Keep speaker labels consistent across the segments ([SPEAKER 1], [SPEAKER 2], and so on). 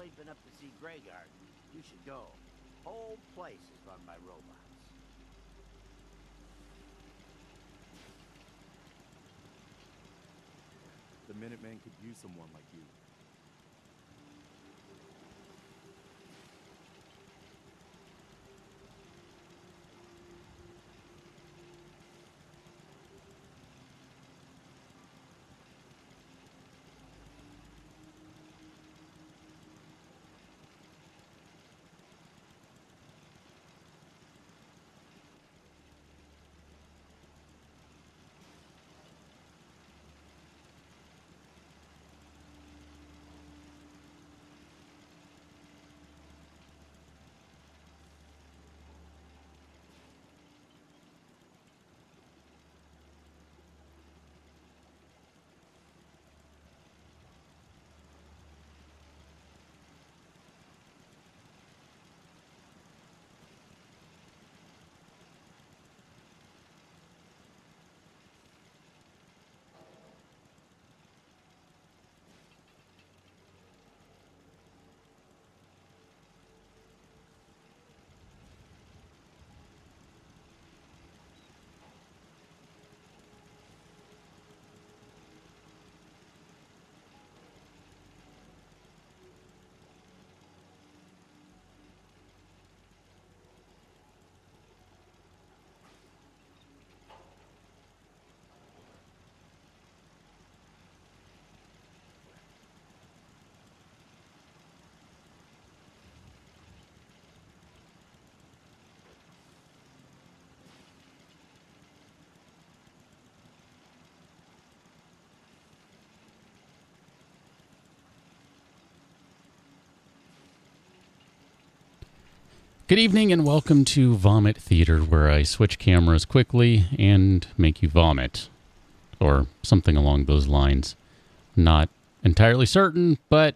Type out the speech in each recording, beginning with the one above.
[SPEAKER 1] ain't been up to see Graveyard, you should go. Whole place is run by robots.
[SPEAKER 2] The Minutemen could use someone like you.
[SPEAKER 3] Good evening and welcome to Vomit Theater, where I switch cameras quickly and make you vomit. Or something along those lines. Not entirely certain, but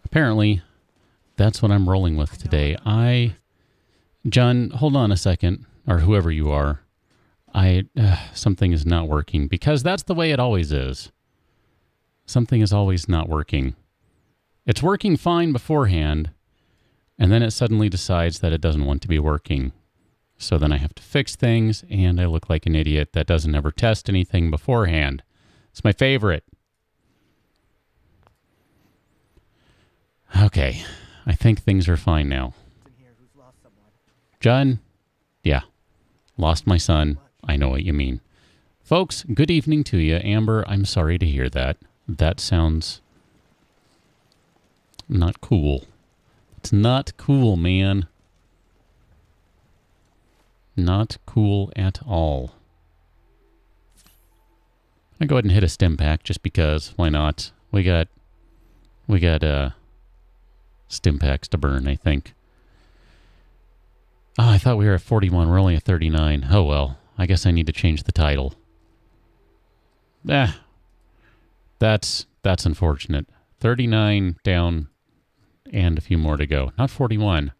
[SPEAKER 3] apparently that's what I'm rolling with today. John, hold on a second, or whoever you are. Something is not working, because that's the way it always is. Something is always not working. It's working fine beforehand, and then it suddenly decides that it doesn't want to be working. So then I have to fix things, and I look like an idiot that doesn't ever test anything beforehand. It's my favorite. Okay, I think things are fine now. John? Yeah, lost my son. I know what you mean. Folks, good evening to you. Amber, I'm sorry to hear that. That sounds not cool. It's not cool, man. Not cool at all. I go ahead and hit a stim pack just because. Why not? We got stim packs to burn, I think. Oh, I thought we were at 41. We're only at 39. Oh well. I guess I need to change the title. That's unfortunate. 39 down and a few more to go. Not 41.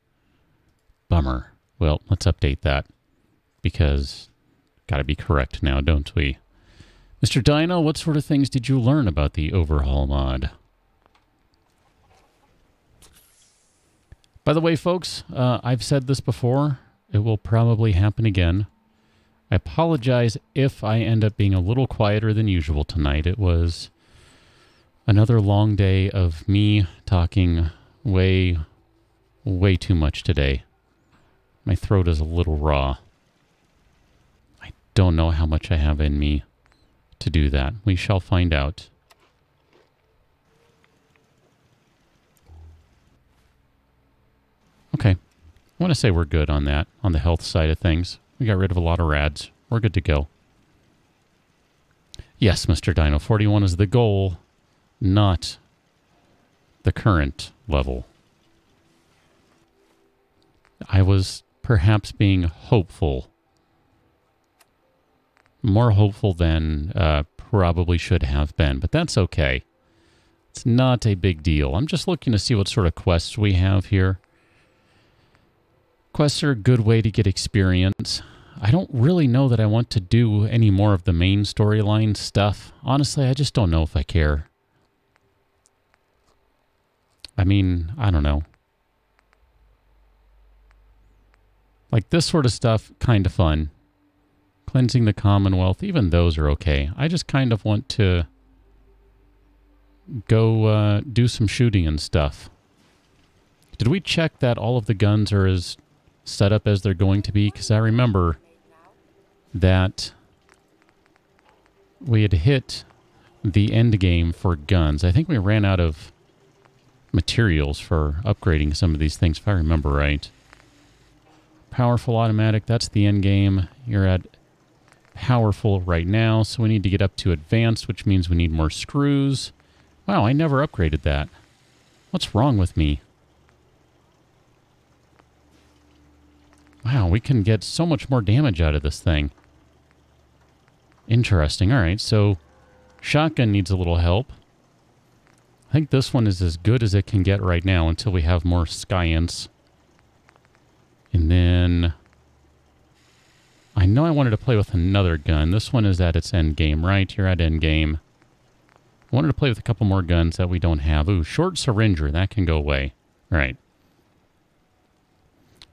[SPEAKER 3] Bummer. Well, let's update that, because gotta be correct now, don't we? Mr. Dino, what sort of things did you learn about the overhaul mod? By the way, folks, I've said this before. It will probably happen again. I apologize if I end up being a little quieter than usual tonight. It was another long day of me talking way too much today. My throat is a little raw. I don't know how much I have in me to do that. We shall find out. Okay. I want to say we're good on that, on the health side of things. We got rid of a lot of rads. We're good to go. Yes, Mr. Dino, 41 is the goal, not the current level. I was perhaps being hopeful. More hopeful than probably should have been, but that's okay. It's not a big deal. I'm just looking to see what sort of quests we have here. Quests are a good way to get experience. I don't really know that I want to do any more of the main storyline stuff. Honestly, I just don't know if I care. I mean, I don't know. Like this sort of stuff, kind of fun. Cleansing the Commonwealth, even those are okay. I just kind of want to go do some shooting and stuff. Did we check that all of the guns are as set up as they're going to be? Because I remember that we had hit the end game for guns. I think we ran out of materials for upgrading some of these things, if I remember right. Powerful automatic, that's the end game. You're at powerful right now, so we need to get up to advanced, which means we need more screws. Wow, I never upgraded that. What's wrong with me? Wow, we can get so much more damage out of this thing. Interesting. All right, so shotgun needs a little help. I think this one is as good as it can get right now until we have more science. And then I know I wanted to play with another gun. This one is at its end game, right? You're at end game. I wanted to play with a couple more guns that we don't have. Ooh, short syringer. That can go away. All right.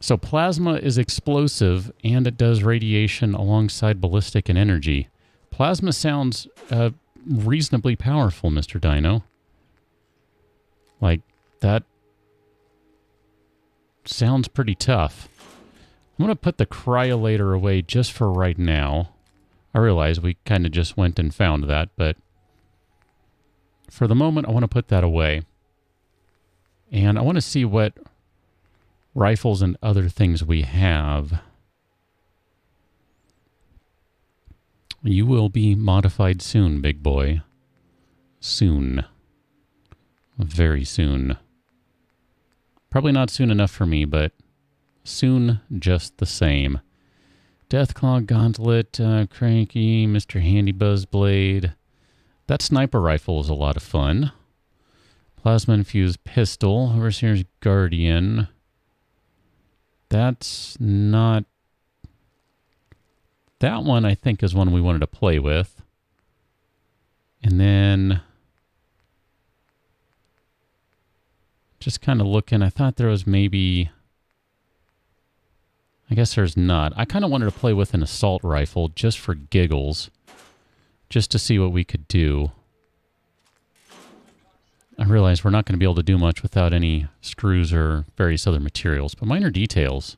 [SPEAKER 3] So plasma is explosive, and it does radiation alongside ballistic and energy. Plasma sounds reasonably powerful, Mr. Dino. Like, that sounds pretty tough. I'm going to put the cryolator away just for right now. I realize we kind of just went and found that, but for the moment, I want to put that away. And I want to see what rifles and other things we have. You will be modified soon, big boy. Soon. Very soon. Probably not soon enough for me, but soon just the same. Deathclaw, Gauntlet, Cranky, Mr. Handy Buzzblade. That sniper rifle is a lot of fun. Plasma-infused pistol. Overseer's Guardian. That's not... That one, I think, is one we wanted to play with. And then... Just kind of looking, I thought there was maybe... I guess there's not. I kind of wanted to play with an assault rifle just for giggles. Just to see what we could do. I realize we're not going to be able to do much without any screws or various other materials, but minor details.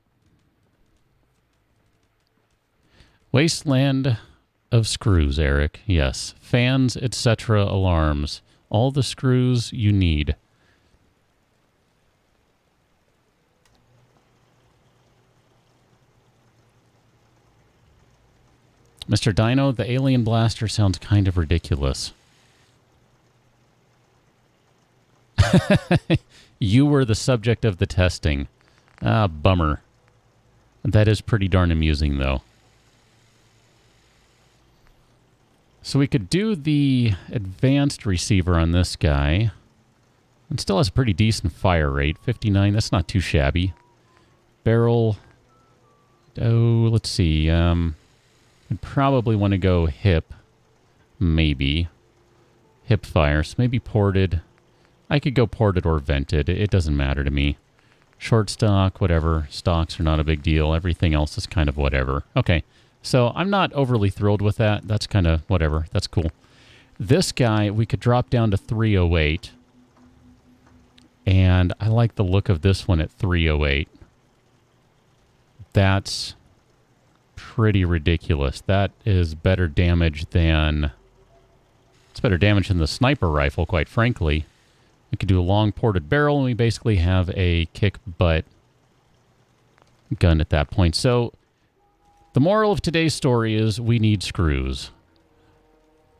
[SPEAKER 3] Wasteland of screws, Eric. Yes. Fans, etc. Alarms. All the screws you need. Mr. Dino, the alien blaster sounds kind of ridiculous. You were the subject of the testing. Ah, bummer. That is pretty darn amusing, though. So we could do the advanced receiver on this guy. It still has a pretty decent fire rate. 59, that's not too shabby. Barrel. Oh, let's see. I'd probably want to go hip. Maybe. Hip fire. So maybe ported. I could go ported or vented. It doesn't matter to me. Short stock, whatever. Stocks are not a big deal. Everything else is kind of whatever. Okay. So I'm not overly thrilled with that. That's kind of whatever. That's cool. This guy, we could drop down to 308. And I like the look of this one at 308. That's pretty ridiculous. That is better damage than... It's better damage than the sniper rifle, quite frankly. We could do a long ported barrel, and we basically have a kick butt gun at that point. So the moral of today's story is we need screws.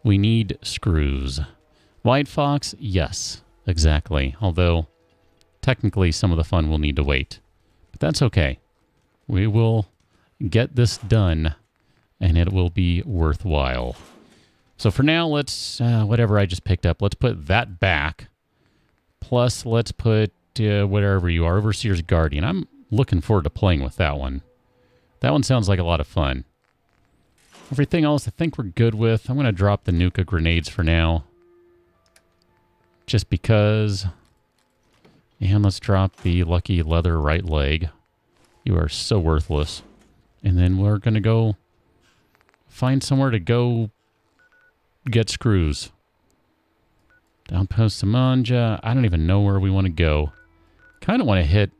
[SPEAKER 3] We need screws. White Fox, yes, exactly. Although technically some of the fun will need to wait. But that's okay. We will get this done, and it will be worthwhile. So for now, let's, whatever I just picked up, let's put that back. Plus, let's put, whatever you are, Overseer's Guardian. I'm looking forward to playing with that one. That one sounds like a lot of fun. Everything else I think we're good with. I'm going to drop the Nuka grenades for now. Just because And let's drop the lucky leather right leg. You are so worthless. And then we're going to go find somewhere to go get screws. Outpost Samanja. I don't even know where we want to go. Kind of want to hit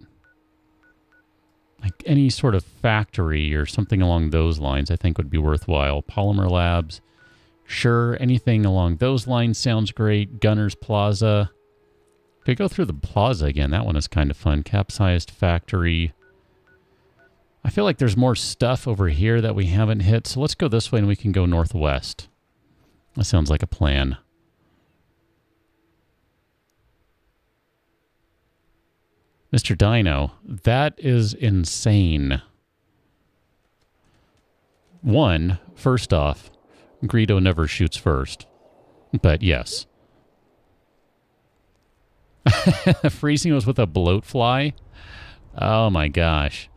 [SPEAKER 3] like any sort of factory or something along those lines I think would be worthwhile. Polymer Labs. Sure, anything along those lines sounds great. Gunner's Plaza. Could go through the plaza again. That one is kind of fun. Capsized Factory. I feel like there's more stuff over here that we haven't hit, so let's go this way and we can go northwest. That sounds like a plan. Mr. Dino, that is insane. One, first off, Greedo never shoots first. But yes. Freezing was with a bloatfly? Oh my gosh.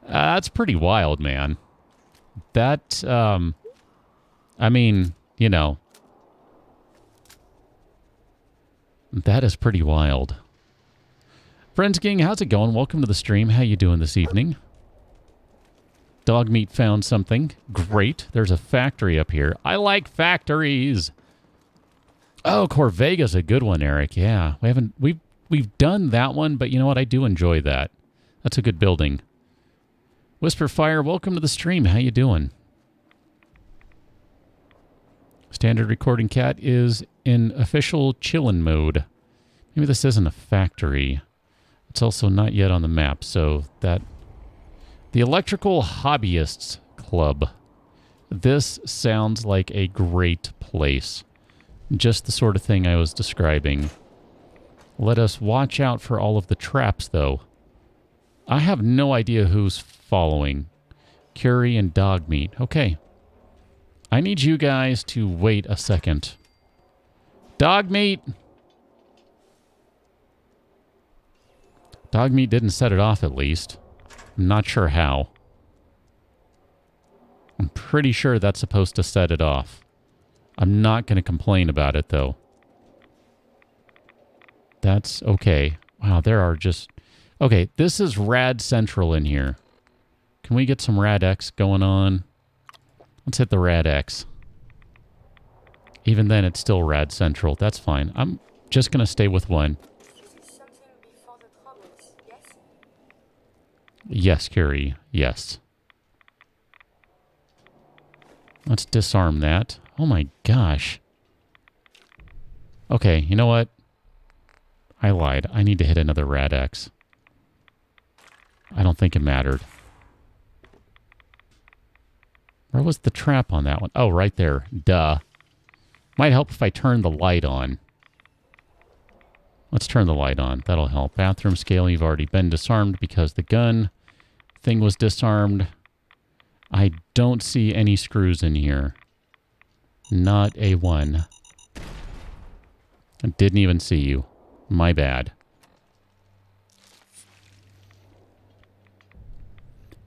[SPEAKER 3] That's pretty wild, man. That, I mean, you know, that is pretty wild. Friends Gang, how's it going? Welcome to the stream. How you doing this evening? Dog Meat found something. Great. There's a factory up here. I like factories. Oh, Corvega's a good one, Eric. Yeah. We've done that one, but you know what? I do enjoy that. That's a good building. Whisperfire, welcome to the stream. How you doing? Standard recording cat is in official chillin' mode. Maybe this isn't a factory. It's also not yet on the map, so that... The Electrical Hobbyists Club. This sounds like a great place. Just the sort of thing I was describing. Let us watch out for all of the traps, though. I have no idea who's following. Curie and Dog Meat. Okay. I need you guys to wait a second. Dog Meat! Dog Meat didn't set it off, at least. I'm not sure how. I'm pretty sure that's supposed to set it off. I'm not going to complain about it, though. That's okay. Wow, there are just... Okay, this is Rad Central in here. Can we get some Rad X going on? Let's hit the Rad X. Even then, it's still Rad Central. That's fine. I'm just going to stay with one. Yes, Curie. Yes. Let's disarm that. Oh my gosh. Okay, you know what? I lied. I need to hit another Rad X. I don't think it mattered. Where was the trap on that one? Oh, right there. Duh. Might help if I turn the light on. Let's turn the light on. That'll help. Bathroom scale, you've already been disarmed because the gun thing was disarmed. I don't see any screws in here. Not a one. I didn't even see you. My bad.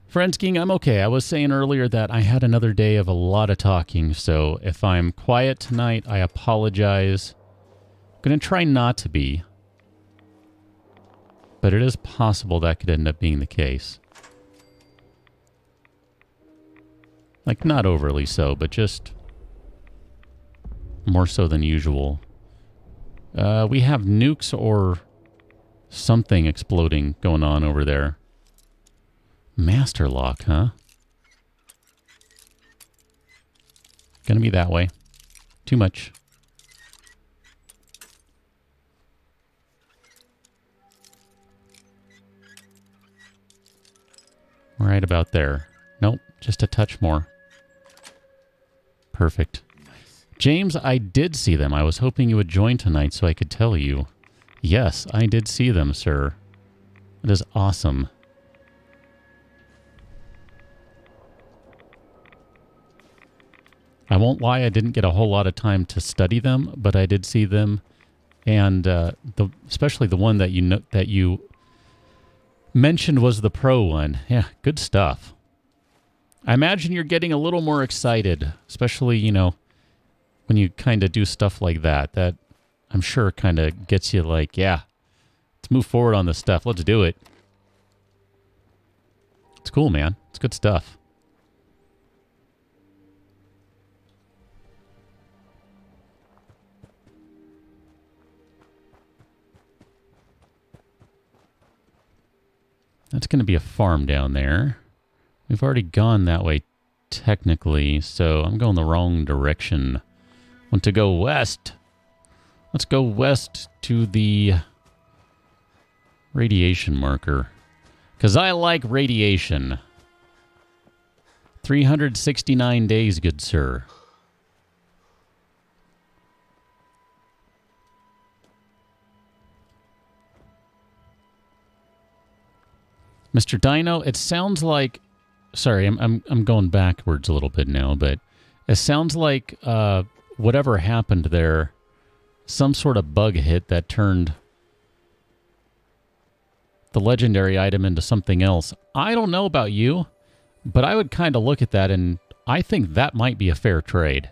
[SPEAKER 3] Friends King, I'm okay. I was saying earlier that I had another day of a lot of talking, so if I'm quiet tonight, I apologize. I'm going to try not to be. But it is possible that could end up being the case. Like, not overly so, but just more so than usual. We have nukes or something exploding going on over there. Master lock, huh? Gonna be that way. Too much. Right about there. Nope, just a touch more. Perfect. James, I did see them. I was hoping you would join tonight so I could tell you. Yes, I did see them, sir. It is awesome. I won't lie, I didn't get a whole lot of time to study them, but I did see them, and especially the one that you mentioned was the pro one. Yeah, good stuff. I imagine you're getting a little more excited, especially, you know, when you kind of do stuff like that. That I'm sure kind of gets you like, yeah, let's move forward on this stuff. Let's do it. It's cool, man. It's good stuff. That's going to be a farm down there. We've already gone that way technically, so I'm going the wrong direction. Want to go west. Let's go west to the radiation marker. Because I like radiation. 369 days, good sir. Mr. Dino, it sounds like... Sorry, I'm going backwards a little bit now, but it sounds like whatever happened there, some sort of bug hit that turned the legendary item into something else. I don't know about you, but I would kind of look at that and I think that might be a fair trade.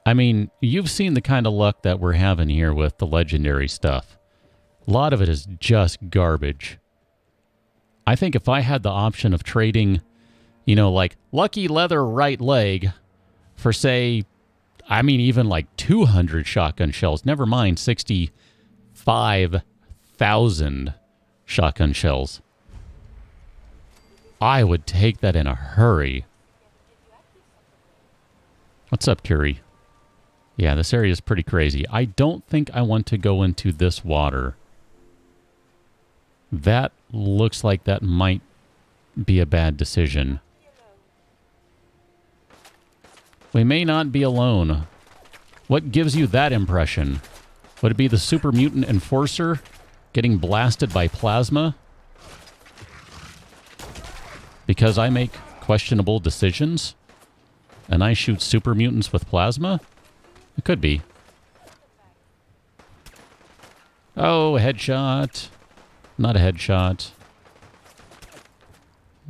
[SPEAKER 3] I mean, you've seen the kind of luck that we're having here with the legendary stuff. A lot of it is just garbage. I think if I had the option of trading, you know, like lucky leather right leg for, say, I mean, even like 200 shotgun shells, never mind 65,000 shotgun shells, I would take that in a hurry. What's up, Curie? Yeah, this area is pretty crazy. I don't think I want to go into this water. That looks like that might be a bad decision. We may not be alone. What gives you that impression? Would it be the super mutant enforcer getting blasted by plasma? Because I make questionable decisions and I shoot super mutants with plasma? It could be. Oh, a headshot. Not a headshot.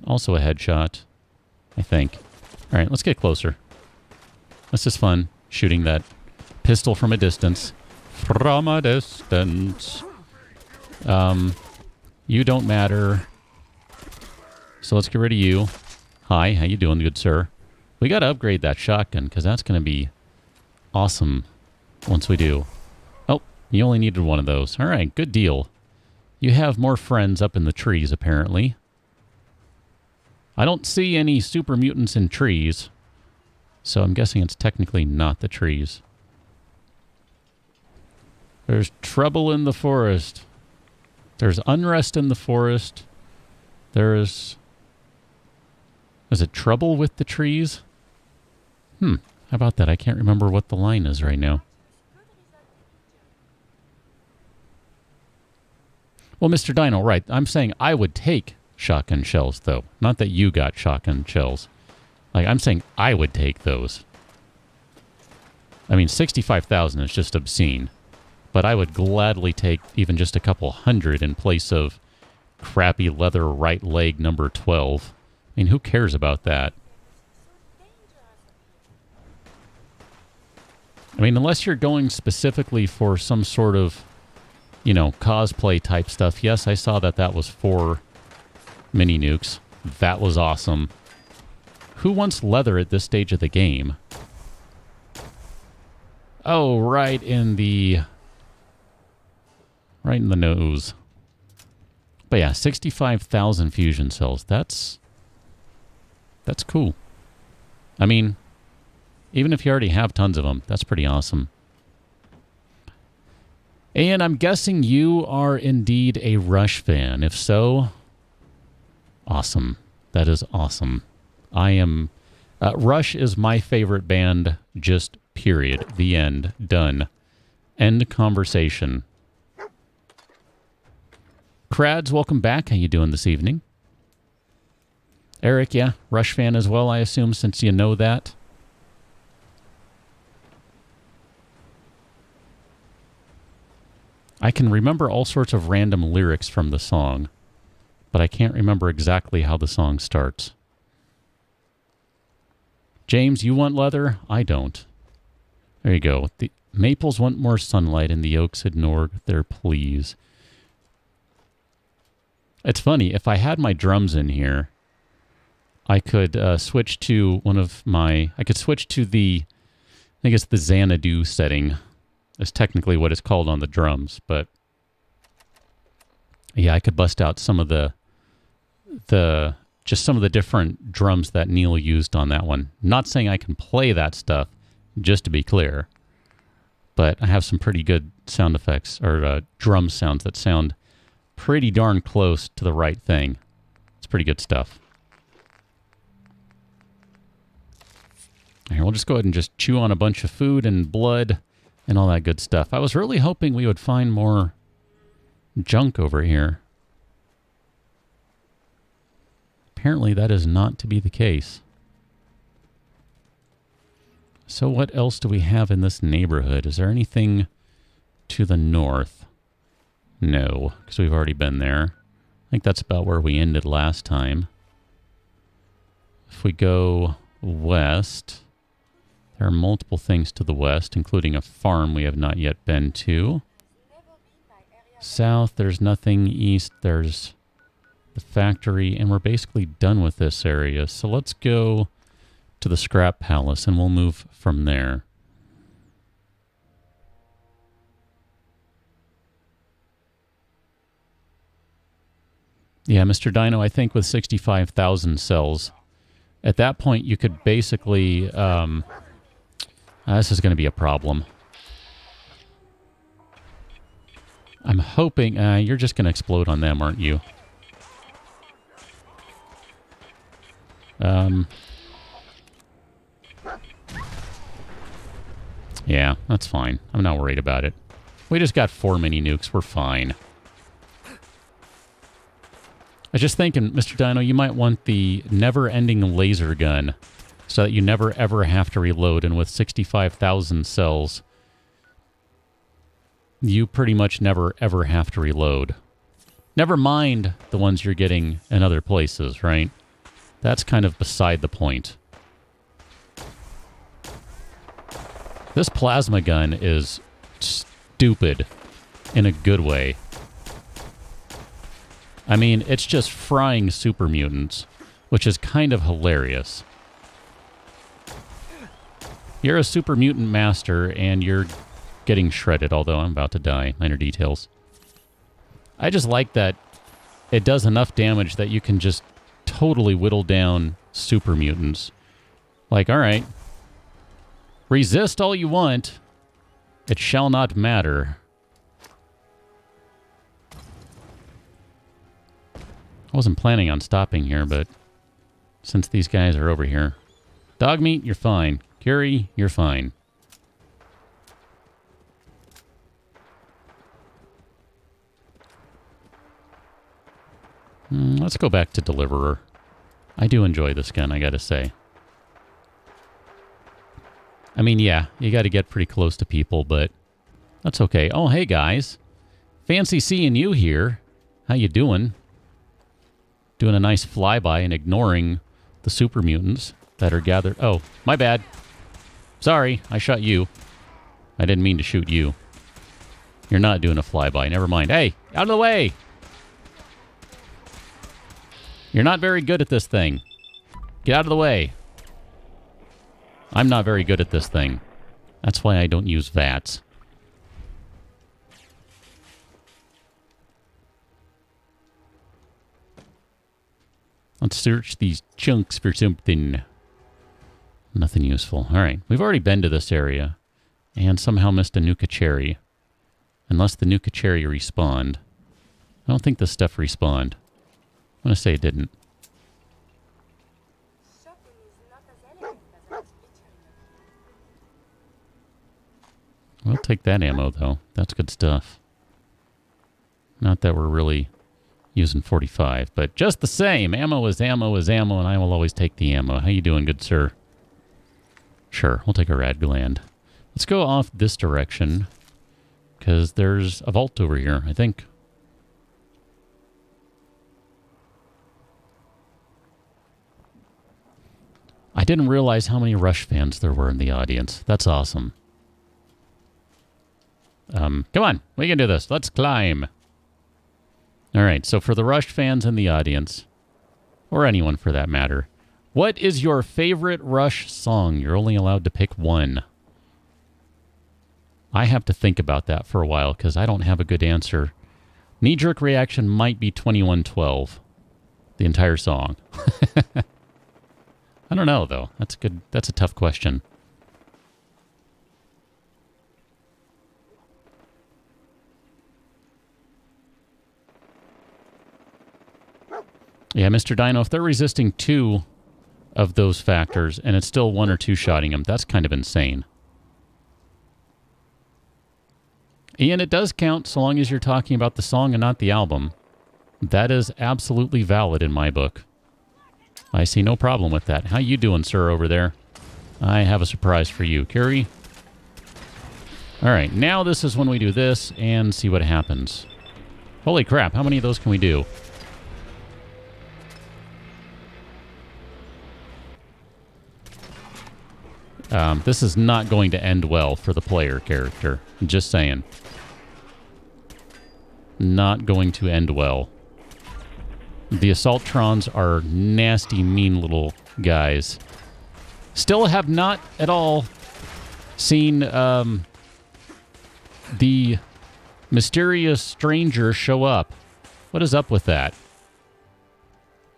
[SPEAKER 3] Also a headshot, I think. All right, let's get closer. This is fun, shooting that pistol from a distance. From a distance. You don't matter. So let's get rid of you. Hi, how you doing, good sir? We got to upgrade that shotgun, because that's going to be awesome once we do. Oh, you only needed one of those. All right, good deal. You have more friends up in the trees, apparently. I don't see any super mutants in trees, so I'm guessing it's technically not the trees. There's trouble in the forest. There's unrest in the forest. Is it trouble with the trees? How about that? I can't remember what the line is right now. Well, Mr. Dino, right. I'm saying I would take shotgun shells, though. Not that you got shotgun shells. Like, I'm saying I would take those. I mean, 65,000 is just obscene. But I would gladly take even just a couple hundred in place of crappy leather right leg number 12. I mean, who cares about that? I mean, unless you're going specifically for some sort of, you know, cosplay type stuff. Yes, I saw that that was 4 mini nukes. That was awesome. Who wants leather at this stage of the game? Oh, right in the nose. But yeah, 65,000 fusion cells. That's cool. I mean, even if you already have tons of them, that's pretty awesome. And I'm guessing you are indeed a Rush fan. If so, awesome. That is awesome. I am... Rush is my favorite band, just period. The end. Done. End conversation. Crads, welcome back. How you doing this evening? Eric, yeah, Rush fan as well, I assume, since you know that. I can remember all sorts of random lyrics from the song, but I can't remember exactly how the song starts. James, you want leather? I don't. There you go. Maples want more sunlight and the oaks ignore their pleas. It's funny, if I had my drums in here, I could switch to one of my... I could switch to the... I think it's the Xanadu setting. That's technically what it's called on the drums, but... Yeah, I could bust out some of the just some of the different drums that Neil used on that one. Not saying I can play that stuff, just to be clear. But I have some pretty good sound effects, or drum sounds that sound pretty darn close to the right thing. It's pretty good stuff. Here, we'll just go ahead and just chew on a bunch of food and blood and all that good stuff. I was really hoping we would find more junk over here. Apparently that is not to be the case. So what else do we have in this neighborhood? Is there anything to the north? No, because we've already been there. I think that's about where we ended last time. If we go west, there are multiple things to the west, including a farm we have not yet been to. South, there's nothing. East, there's the factory, and we're basically done with this area. So let's go to the scrap palace, and we'll move from there. Yeah, Mr. Dino, I think with 65,000 cells, at that point you could basically... this is going to be a problem. I'm hoping... you're just going to explode on them, aren't you? Yeah, that's fine. I'm not worried about it. We just got 4 mini nukes. We're fine. I was just thinking, Mr. Dino, you might want the never-ending laser gun so that you never, ever have to reload. And with 65,000 cells, you pretty much never, ever have to reload. Never mind the ones you're getting in other places, right? That's kind of beside the point. This plasma gun is stupid in a good way. I mean, it's just frying super mutants, which is kind of hilarious. You're a super mutant master, and you're getting shredded, although I'm about to die. Minor details. I just like that it does enough damage that you can just totally whittle down super mutants. Like, alright. Resist all you want. It shall not matter. I wasn't planning on stopping here, but since these guys are over here. Dog meat, you're fine. Curie, you're fine. Let's go back to Deliverer. I do enjoy this gun, I gotta say. I mean, yeah, you gotta get pretty close to people, but that's okay. Oh, hey, guys. Fancy seeing you here. How you doing? Doing a nice flyby and ignoring the super mutants that are gathered. Oh, my bad. Sorry, I shot you. I didn't mean to shoot you. You're not doing a flyby. Never mind. Hey, out of the way! You're not very good at this thing. Get out of the way. I'm not very good at this thing. That's why I don't use VATS. Let's search these chunks for something. Nothing useful. Alright, we've already been to this area. And somehow missed a Nuka Cherry. Unless the Nuka Cherry respawned. I don't think this stuff respawned. I'm going to say it didn't. We'll take that ammo, though. That's good stuff. Not that we're really using 45, but just the same. Ammo is ammo is ammo, and I will always take the ammo. How you doing, good sir? Sure, we'll take a rad gland. Let's go off this direction, because there's a vault over here, I think. I didn't realize how many Rush fans there were in the audience. That's awesome. Come on, we can do this. Let's climb. All right, so for the Rush fans in the audience, or anyone for that matter, what is your favorite Rush song? You're only allowed to pick one. I have to think about that for a while because I don't have a good answer. Knee-jerk reaction might be 2112, the entire song. I don't know, though. That's a tough question. Yeah, Mr. Dino, if they're resisting 2 of those factors and it's still 1 or 2 shotting them, that's kind of insane. Ian, it does count so long as you're talking about the song and not the album. That is absolutely valid in my book. I see no problem with that. How you doing, sir, over there? I have a surprise for you. Carrie? All right, now this is when we do this and see what happens. Holy crap, how many of those can we do? This is not going to end well for the player character. Just saying. Not going to end well. The Assaultrons are nasty, mean little guys. Still have not at all seen the mysterious stranger show up. What is up with that?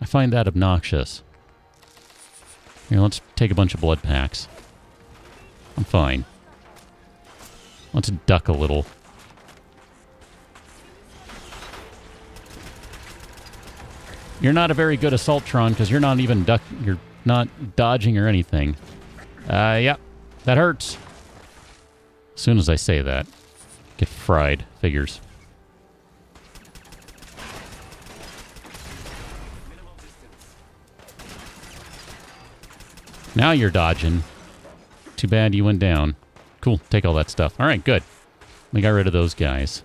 [SPEAKER 3] I find that obnoxious. Here, let's take a bunch of blood packs. I'm fine. Let's duck a little. You're not a very good Assaultron because you're not even you're not dodging or anything. Yeah, that hurts. As soon as I say that, get fried. Figures. Now you're dodging. Too bad you went down. Cool, take all that stuff. All right, good. We got rid of those guys.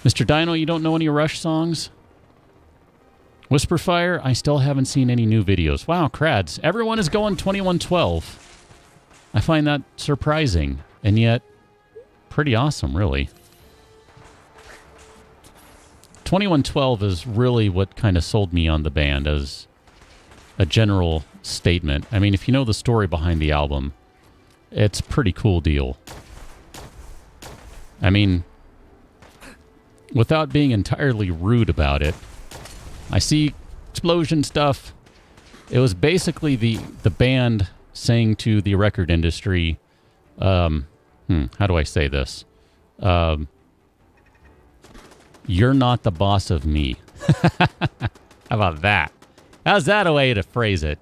[SPEAKER 3] Mr. Dino, you don't know any Rush songs? Whisperfire, I still haven't seen any new videos. Wow, crads. Everyone is going 2112. I find that surprising, and yet pretty awesome, really. 2112 is really what kind of sold me on the band as a general statement. I mean, if you know the story behind the album, it's a pretty cool deal. I mean, without being entirely rude about it, I see explosion stuff. It was basically the band saying to the record industry, how do I say this? You're not the boss of me. How about that? How's that a way to phrase it?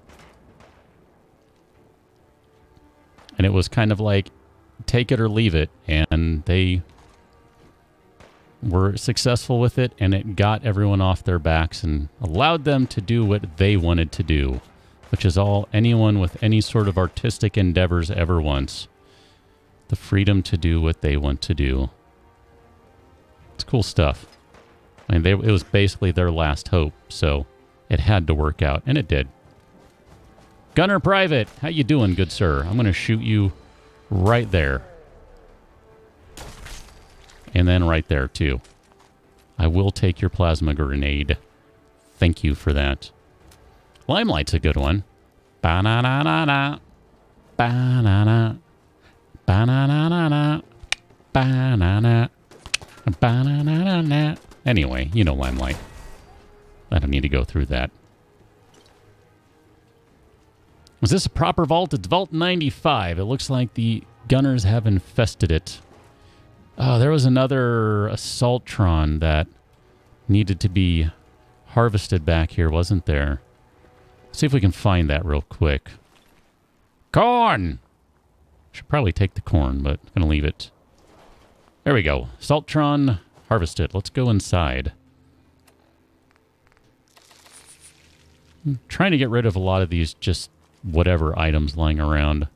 [SPEAKER 3] And it was kind of like, take it or leave it. And they were successful with it, and it got everyone off their backs and allowed them to do what they wanted to do, which is all anyone with any sort of artistic endeavors ever wants. The freedom to do what they want to do. It's cool stuff. I mean, it was basically their last hope, so it had to work out, and it did. Gunner Private, how you doing, good sir? I'm going to shoot you right there. And then right there, too. I will take your plasma grenade. Thank you for that. Limelight's a good one. Ba-na-na-na-na. Ba-na-na. Ba-na-na-na-na. Ba-na-na. Ba-na-na-na-na. Anyway, you know Limelight. I don't need to go through that. Was this a proper vault? It's Vault 95. It looks like the gunners have infested it. Oh, there was another Assaultron that needed to be harvested back here, wasn't there? Let's see if we can find that real quick. Corn! Should probably take the corn, but I'm going to leave it. There we go. Assaultron harvested. Let's go inside. I'm trying to get rid of a lot of these just whatever items lying around.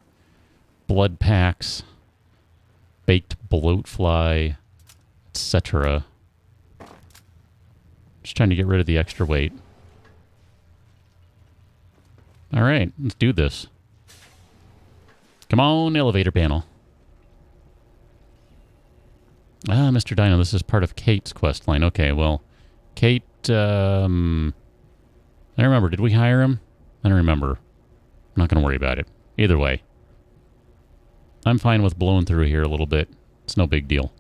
[SPEAKER 3] Blood packs, baked bloatfly, etc. Just trying to get rid of the extra weight. All right, let's do this. Come on, elevator panel. Ah, Mr. Dino, this is part of Kate's quest line. Okay, well, Kate, I don't remember. Did we hire him? I don't remember. I'm not going to worry about it. Either way. I'm fine with blowing through here a little bit. It's no big deal.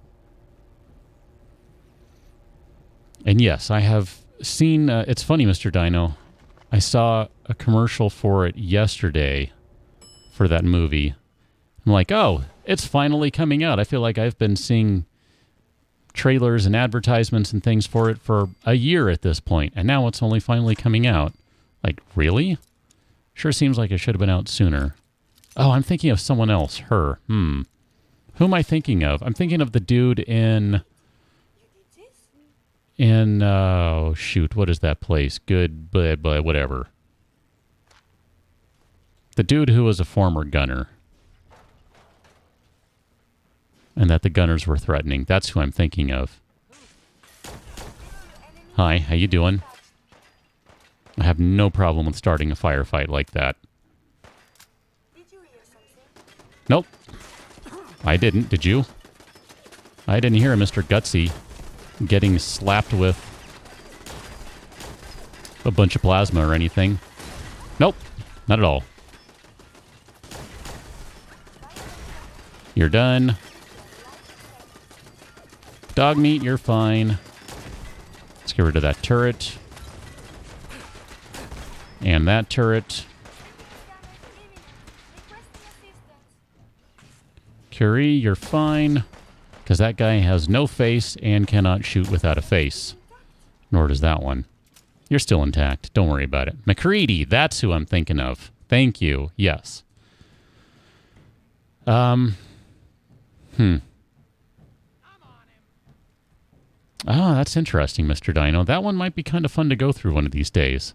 [SPEAKER 3] And yes, I have seen... it's funny, Mr. Dino. I saw a commercial for it yesterday for that movie. I'm like, oh, it's finally coming out. I feel like I've been seeing trailers and advertisements and things for it for a year at this point, and now it's only finally coming out. Like, really? Sure seems like it should have been out sooner. Oh, I'm thinking of someone else. Her. Who am I thinking of? I'm thinking of the dude in... oh, shoot, what is that place? Good, but whatever. The dude who was a former gunner. And that the gunners were threatening. That's who I'm thinking of. Hi, how you doing? I have no problem with starting a firefight like that. Nope. I didn't. Did you? I didn't hear Mr. Gutsy getting slapped with a bunch of plasma or anything. Nope. Not at all. You're done. Dog meat, you're fine. Let's get rid of that turret. And that turret. Curie, you're fine. Because that guy has no face and cannot shoot without a face. Nor does that one. You're still intact. Don't worry about it. McCready, that's who I'm thinking of. Thank you. Yes. Ah, that's interesting, Mr. Dino. That one might be kind of fun to go through one of these days.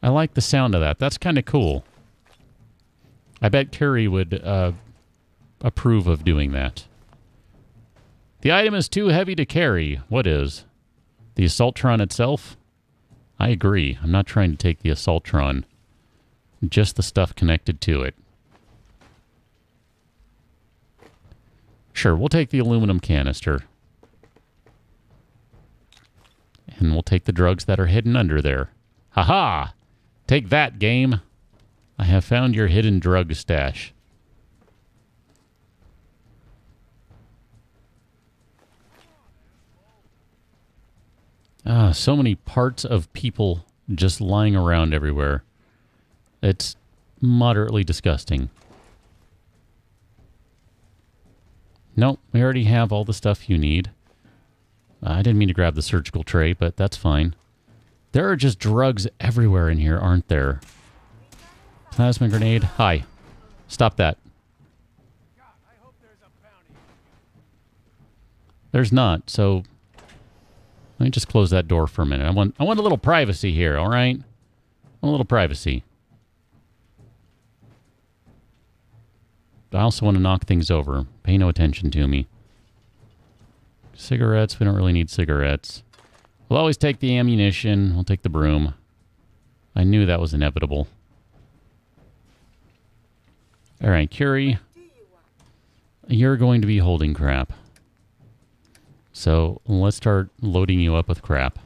[SPEAKER 3] I like the sound of that. That's kind of cool. I bet Curie would approve of doing that. The item is too heavy to carry. What is? The Assaultron itself? I agree. I'm not trying to take the Assaultron. Just the stuff connected to it. Sure, we'll take the aluminum canister. And we'll take the drugs that are hidden under there. Ha-ha! Take that, game! I have found your hidden drug stash. Ah, so many parts of people just lying around everywhere. It's moderately disgusting. Nope, we already have all the stuff you need. I didn't mean to grab the surgical tray, but that's fine. There are just drugs everywhere in here, aren't there? Plasma grenade. Hi. Stop that. There's not, so... Let me just close that door for a minute. I want a little privacy here, all right? I want a little privacy. I also want to knock things over. Pay no attention to me. Cigarettes. We don't really need cigarettes. We'll always take the ammunition. We'll take the broom. I knew that was inevitable. All right, Curie. You're going to be holding crap. So let's start loading you up with crap.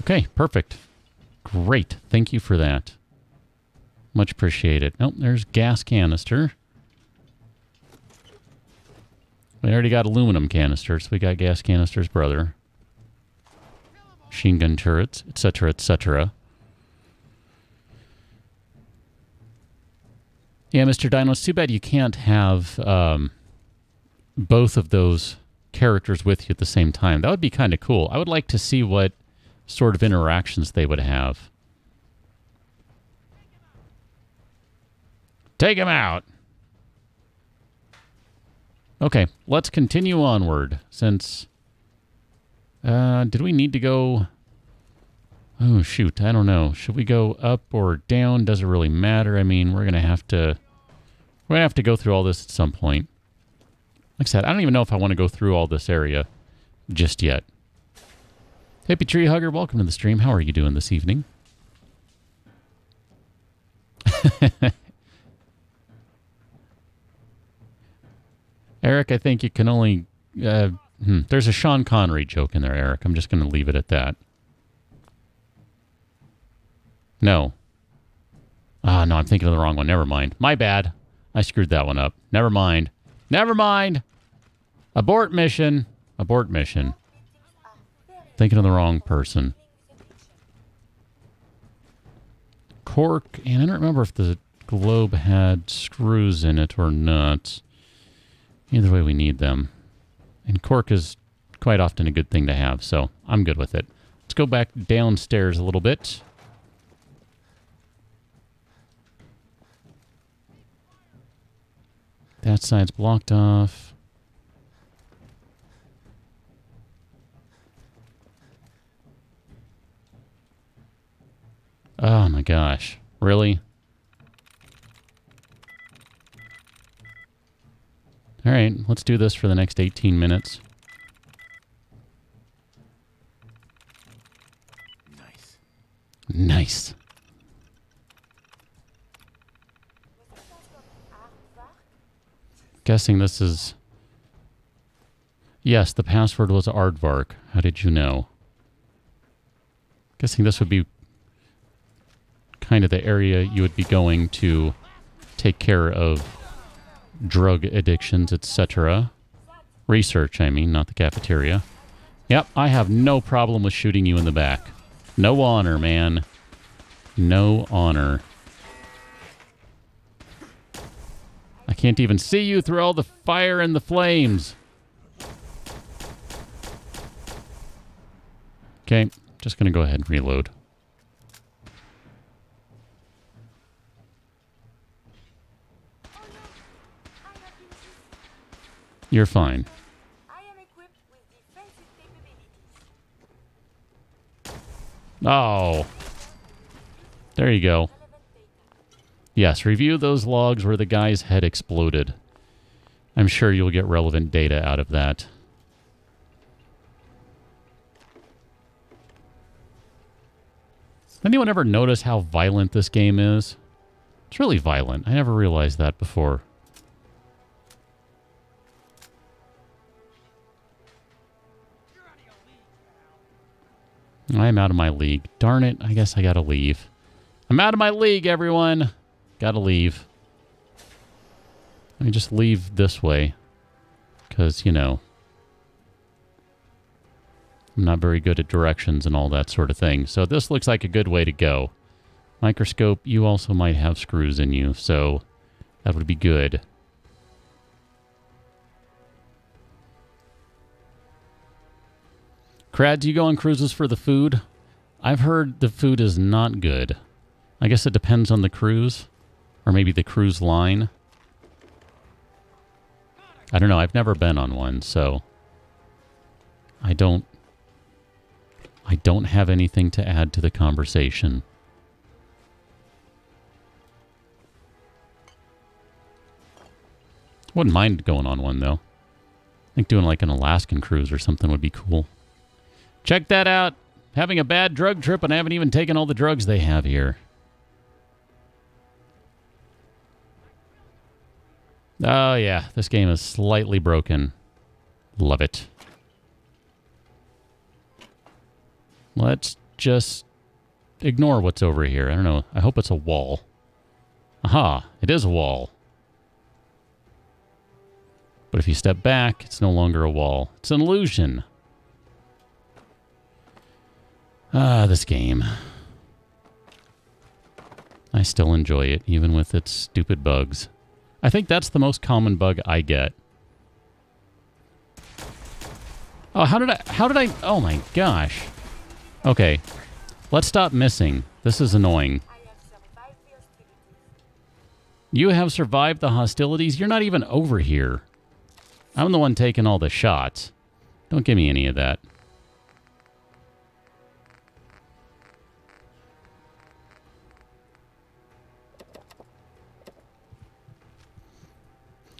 [SPEAKER 3] Okay, perfect. Great. Thank you for that. Much appreciated. Nope, there's gas canister. We already got aluminum canisters. We got gas canisters, brother. Machine gun turrets, etc., etc. Yeah, Mr. Dino, it's too bad you can't have both of those characters with you at the same time. That would be kind of cool. I would like to see what sort of interactions they would have. Take him out! Okay, let's continue onward, since... did we need to go... Oh, shoot, I don't know. Should we go up or down? Does it really matter? I mean, we're going to have to... We're going to have to go through all this at some point. Like I said, I don't even know if I want to go through all this area just yet. Hippie Tree Hugger, welcome to the stream. How are you doing this evening? Eric, I think you can only... there's a Sean Connery joke in there, Eric. I'm just going to leave it at that. No. Ah, no, I'm thinking of the wrong one. Never mind. My bad. I screwed that one up. Never mind. Never mind. Abort mission. Abort mission. Thinking of the wrong person. Cork, and I don't remember if the globe had screws in it or not. Either way, we need them. And cork is quite often a good thing to have, so I'm good with it. Let's go back downstairs a little bit. That side's blocked off. Oh my gosh. Really? All right, let's do this for the next 18 minutes.
[SPEAKER 1] Nice.
[SPEAKER 3] Nice. Guessing this is... Yes, the password was Aardvark. How did you know? Guessing this would be kind of the area you would be going to take care of drug addictions, etc. Research, I mean, not the cafeteria. Yep, I have no problem with shooting you in the back. No honor, man. No honor. I can't even see you through all the fire and the flames. Okay, just gonna go ahead and reload. You're fine.
[SPEAKER 4] I am equipped with defensive capabilities.
[SPEAKER 3] Oh. There you go. Yes, review those logs where the guy's head exploded. I'm sure you'll get relevant data out of that. Anyone ever notice how violent this game is? It's really violent. I never realized that before. I'm out of my league. Darn it, I guess I gotta leave. I'm out of my league, everyone! Gotta leave. Let me just leave this way. Because, you know, I'm not very good at directions and all that sort of thing. So this looks like a good way to go. Microscope, you also might have screws in you, so that would be good. Crad, do you go on cruises for the food? I've heard the food is not good. I guess it depends on the cruise. Or maybe the cruise line. I don't know. I've never been on one, so I don't have anything to add to the conversation. Wouldn't mind going on one, though. I think doing like an Alaskan cruise or something would be cool. Check that out. Having a bad drug trip and I haven't even taken all the drugs they have here. Oh, yeah. This game is slightly broken. Love it. Let's just ignore what's over here. I don't know. I hope it's a wall. Aha. It is a wall. But if you step back, it's no longer a wall. It's an illusion. Ah, this game. I still enjoy it, even with its stupid bugs. I think that's the most common bug I get. Oh, how did I, oh my gosh. Okay, let's stop missing. This is annoying. You have survived the hostilities? You're not even over here. I'm the one taking all the shots. Don't give me any of that.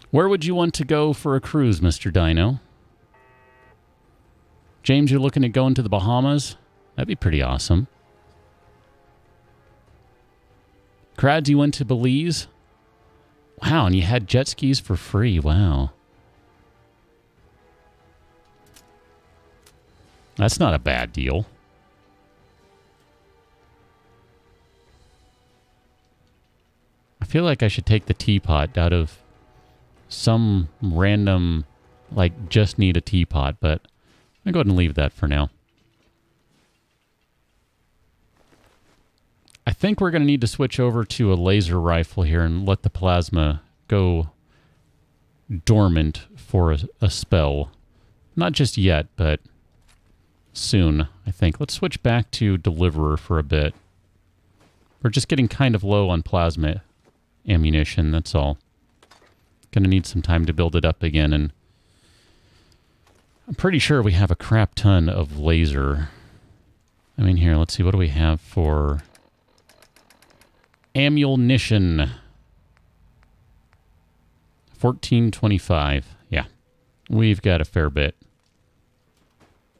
[SPEAKER 3] Where would you want to go for a cruise, Mr. Dino? James, you're looking at going to the Bahamas? That'd be pretty awesome. Crads, you went to Belize? Wow, and you had jet skis for free. Wow. That's not a bad deal. I feel like I should take the teapot out of some random, like, just need a teapot, but I'll go ahead and leave that for now. I think we're going to need to switch over to a laser rifle here and let the plasma go dormant for a spell. Not just yet, but soon, I think. Let's switch back to Deliverer for a bit. We're just getting kind of low on plasma ammunition, that's all. Gonna need some time to build it up again, and I'm pretty sure we have a crap ton of laser. I mean, here, let's see, what do we have for ammunition? 1425. Yeah, we've got a fair bit.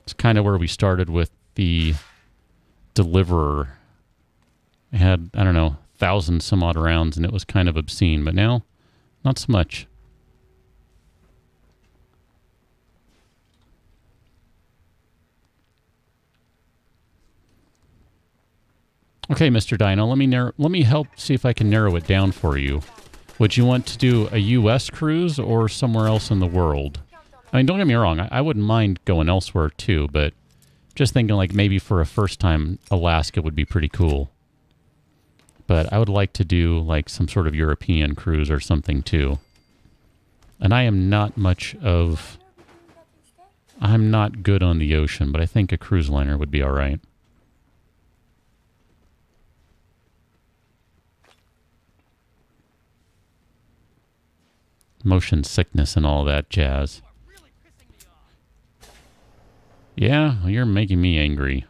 [SPEAKER 3] It's kind of where we started with the Deliverer. It had, I don't know, 1,000 some odd rounds, and it was kind of obscene, but now, not so much. Okay, Mr. Dino, let me help see if I can narrow it down for you. Would you want to do a U.S. cruise or somewhere else in the world? I mean, don't get me wrong, I wouldn't mind going elsewhere too, but just thinking like maybe for a first time, Alaska would be pretty cool. But I would like to do like some sort of European cruise or something too. And I am not much of... I'm not good on the ocean, but I think a cruise liner would be all right. Motion sickness and all that jazz. Yeah, well, you're making me angry.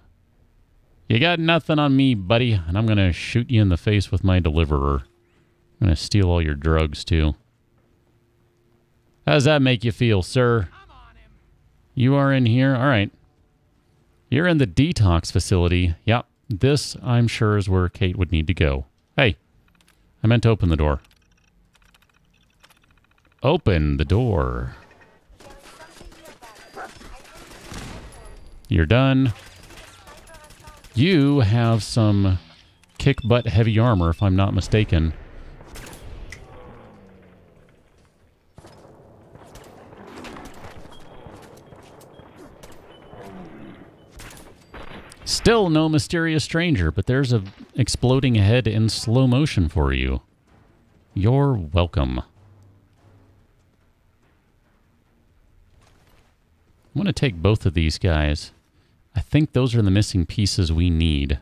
[SPEAKER 3] You got nothing on me, buddy, and I'm going to shoot you in the face with my Deliverer. I'm going to steal all your drugs, too. How does that make you feel, sir? You are in here? All right. You're in the detox facility. Yep, this, I'm sure, is where Kate would need to go. Hey, I meant to open the door. Open the door. You're done. You have some kick-butt heavy armor, if I'm not mistaken. Still no mysterious stranger, but there's a exploding head in slow motion for you. You're welcome. I'm going to take both of these guys. I think those are the missing pieces we need.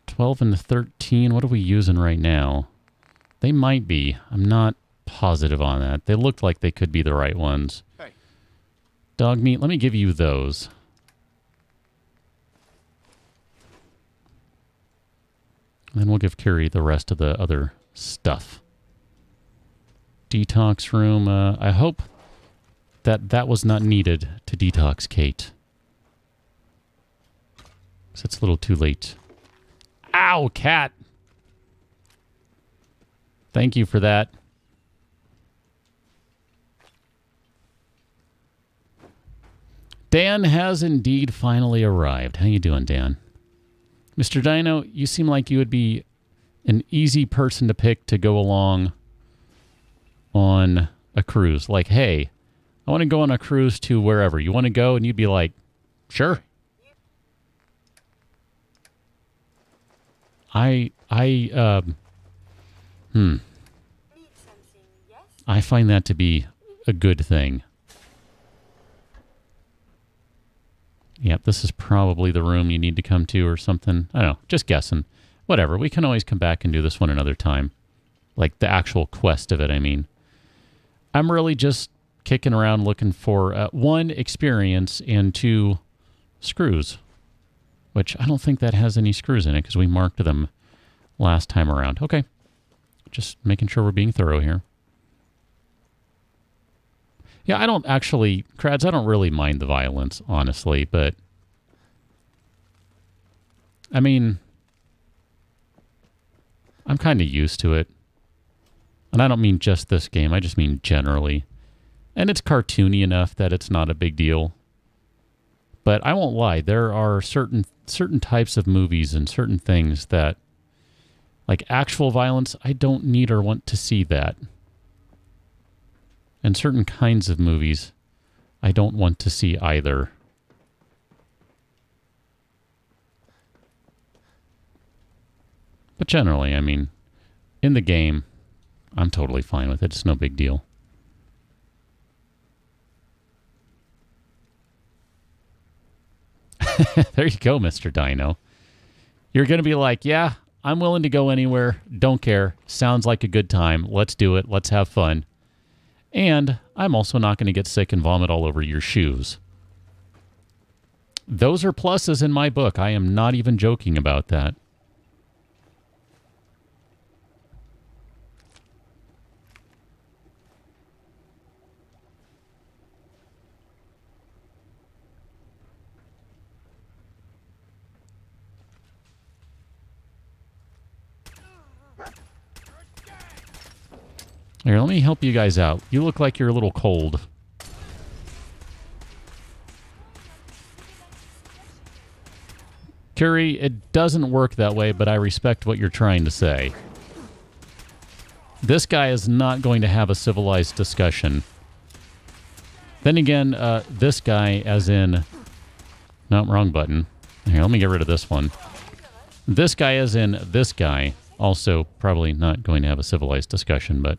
[SPEAKER 3] $12 and $13. What are we using right now? They might be. I'm not positive on that. They looked like they could be the right ones.
[SPEAKER 1] Hey.
[SPEAKER 3] Dog meat, let me give you those. And then we'll give Carrie the rest of the other stuff. Detox room. I hope that was not needed to detox Kate. Because it's a little too late. Ow, cat! Thank you for that. Dan has indeed finally arrived. How you doing, Dan? Mr. Dino, you seem like you would be an easy person to pick to go along on a cruise. Like, hey, I want to go on a cruise to wherever. You want to go? And you'd be like, sure. I find that to be a good thing. Yep, this is probably the room you need to come to or something. I don't know, just guessing. Whatever, we can always come back and do this one another time. Like the actual quest of it, I mean. I'm really just kicking around looking for, 1, experience, and 2, screws. Which I don't think that has any screws in it because we marked them last time around. Okay. Just making sure we're being thorough here. Yeah, I don't actually, Crads, I don't really mind the violence, honestly, but I mean, I'm kind of used to it. And I don't mean just this game. I just mean generally. And it's cartoony enough that it's not a big deal. But I won't lie. There are certain types of movies and certain things that, like actual violence, I don't need or want to see that. And certain kinds of movies, I don't want to see either. But generally, I mean, in the game, I'm totally fine with it. It's no big deal. There you go, Mr. Dino. You're going to be like, yeah, I'm willing to go anywhere. Don't care. Sounds like a good time. Let's do it. Let's have fun. And I'm also not going to get sick and vomit all over your shoes. Those are pluses in my book. I am not even joking about that. Here, let me help you guys out. You look like you're a little cold. Curie, it doesn't work that way, but I respect what you're trying to say. This guy is not going to have a civilized discussion. Then again, this guy, as in... No, wrong button. Here, let me get rid of this one. This guy, as in this guy, also probably not going to have a civilized discussion, but...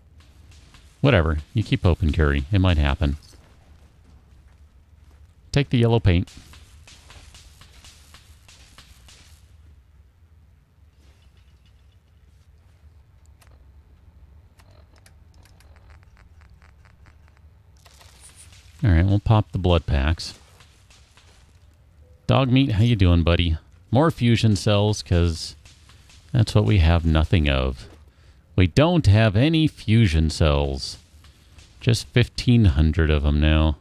[SPEAKER 3] Whatever. You keep hoping, Curie. It might happen. Take the yellow paint. Alright, we'll pop the blood packs. Dog meat, how you doing, buddy? More fusion cells, because that's what we have nothing of. We don't have any fusion cells. Just 1,500 of them now.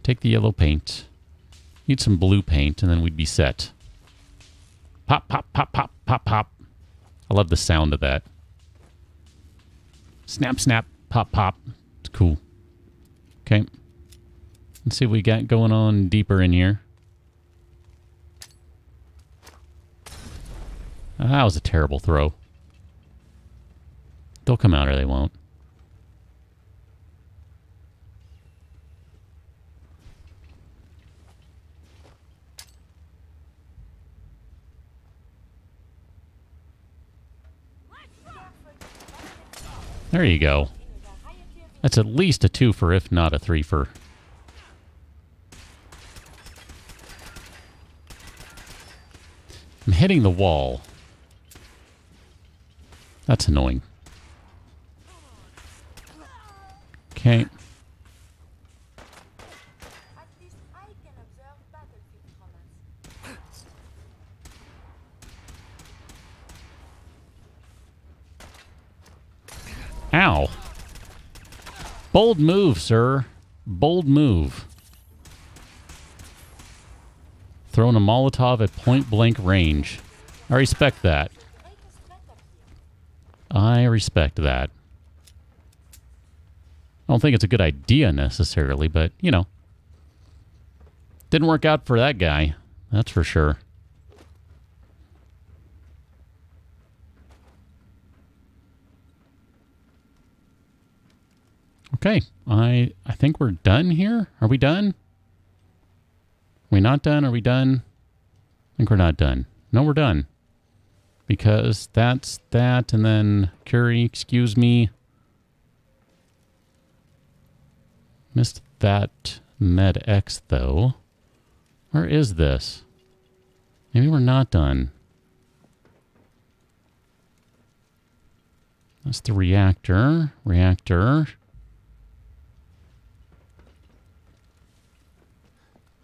[SPEAKER 3] Take the yellow paint. Need some blue paint, and then we'd be set. Pop, pop, pop, pop, pop, pop. I love the sound of that. Snap, snap, pop, pop. It's cool. Okay. Let's see what we got going on deeper in here. That was a terrible throw. They'll come out or they won't. There you go. That's at least a 2-fer, if not a 3-fer. I'm hitting the wall. That's annoying. Okay.
[SPEAKER 4] At least I can observe battlefield romance.
[SPEAKER 3] Ow. Bold move, sir. Bold move. Throwing a Molotov at point-blank range. I respect that. I respect that. I don't think it's a good idea necessarily, but, you know. Didn't work out for that guy. That's for sure. Okay. I think we're done here. Are we done? Are we not done? Are we done? I think we're not done. No, we're done. Because that's that, and then Curie, excuse me. Missed that Med X, though. Where is this? Maybe we're not done. That's the reactor. Reactor.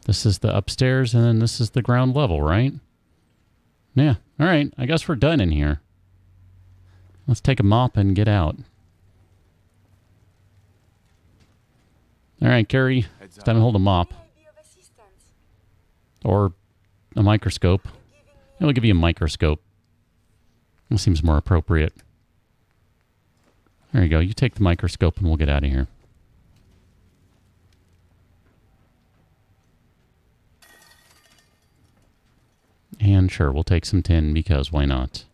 [SPEAKER 3] This is the upstairs, and then this is the ground level, right? Yeah. All right. I guess we're done in here. Let's take a mop and get out. All right, Carrie. It's time to hold a mop. Or a microscope. I'll give you a microscope. That seems more appropriate. There you go. You take the microscope and we'll get out of here. And sure, we'll take some tin because why not?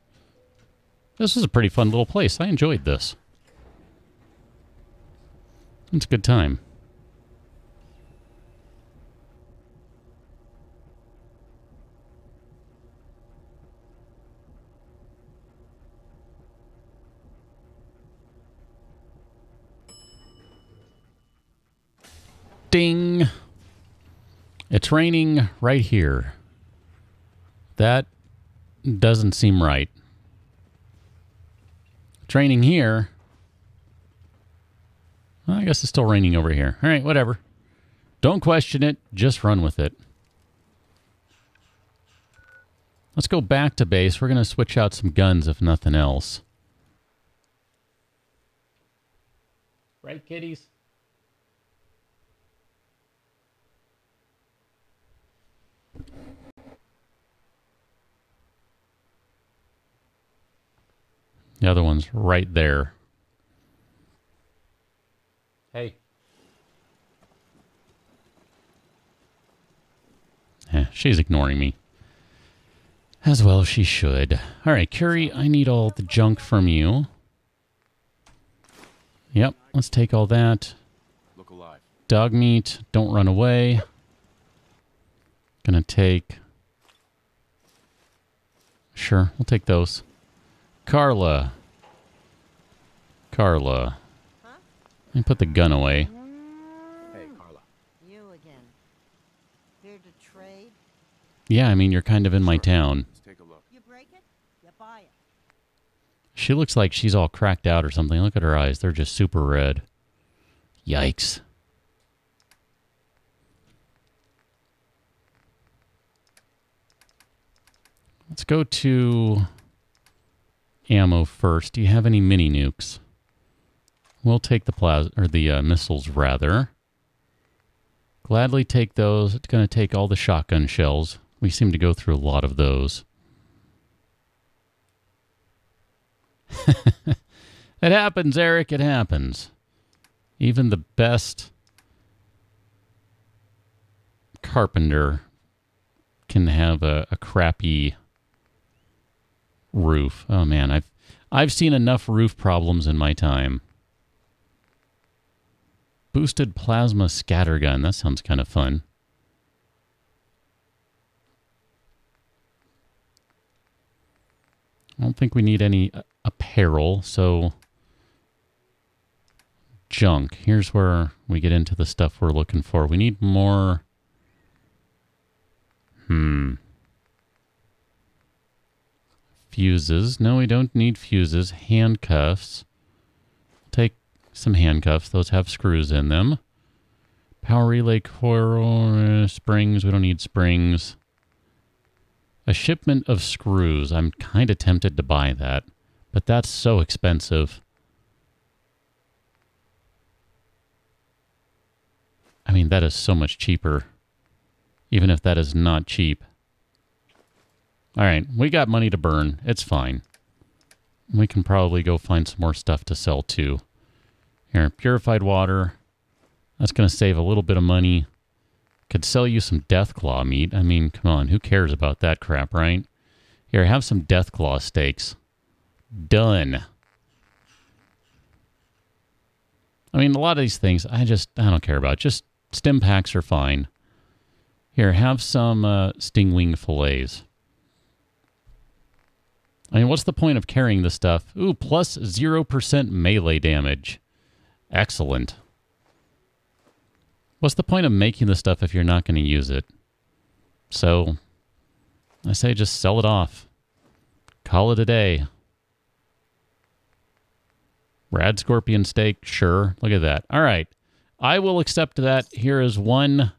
[SPEAKER 3] This is a pretty fun little place. I enjoyed this. It's a good time. Ding! It's raining right here. That doesn't seem right. It's raining here. Well, I guess it's still raining over here. All right, whatever. Don't question it. Just run with it. Let's go back to base. We're going to switch out some guns, if nothing else. Right, kitties? The other one's right there. Hey. She's ignoring me. As well she should. All right, Curie, I need all the junk from you. Yep, let's take all that.
[SPEAKER 2] Look alive.
[SPEAKER 3] Dog meat, don't run away. Gonna take... Sure, we'll take those. Carla. Carla.
[SPEAKER 5] Huh?
[SPEAKER 3] Let me put the gun away.
[SPEAKER 1] Hey, Carla.
[SPEAKER 5] You again. Here to trade?
[SPEAKER 3] Yeah, I mean, you're kind of in my town.
[SPEAKER 2] Let's take a look.
[SPEAKER 5] You break it, you buy it.
[SPEAKER 3] She looks like she's all cracked out or something. Look at her eyes. They're just super red. Yikes. Let's go to ammo first. Do you have any mini nukes? We'll take the missiles rather. Gladly take those. It's going to take all the shotgun shells. We seem to go through a lot of those. It happens, Eric. It happens. Even the best carpenter can have a crappy roof. Oh man, I've seen enough roof problems in my time. Boosted plasma scattergun. That sounds kind of fun. I don't think we need any apparel, so junk. Here's where we get into the stuff we're looking for. We need more... Fuses. No, we don't need fuses. Handcuffs. Take some handcuffs. Those have screws in them. Power relay coil, springs. We don't need springs. A shipment of screws. I'm kind of tempted to buy that, but that's so expensive. I mean, that is so much cheaper, even if that is not cheap. All right, we got money to burn. It's fine. We can probably go find some more stuff to sell too. Here, purified water. That's going to save a little bit of money. Could sell you some Deathclaw meat. I mean, come on, who cares about that crap, right? Here, have some Deathclaw steaks. Done. I mean, a lot of these things, I don't care about. Just stim packs are fine. Here, have some stingwing fillets. I mean, what's the point of carrying this stuff? Ooh, plus 0% melee damage. Excellent. What's the point of making this stuff if you're not going to use it? So, I say just sell it off. Call it a day. Rad scorpion steak, sure. Look at that. All right. I will accept that. Here is one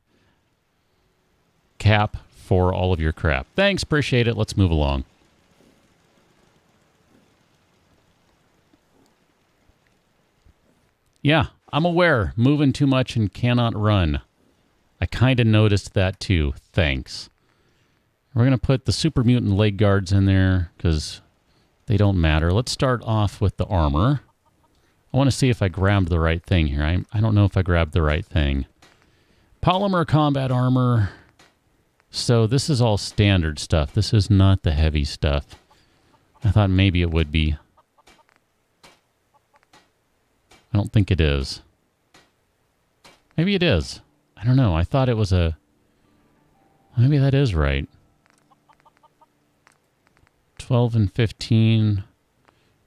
[SPEAKER 3] cap for all of your crap. Thanks, appreciate it. Let's move along. Yeah, I'm aware. Moving too much and cannot run. I kind of noticed that too. Thanks. We're going to put the super mutant leg guards in there because they don't matter. Let's start off with the armor. I want to see if I grabbed the right thing here. I don't know if I grabbed the right thing. Polymer combat armor. So this is all standard stuff. This is not the heavy stuff. I thought maybe it would be. I don't think it is. Maybe it is. I don't know. I thought it was a... Maybe that is right. 12 and 15...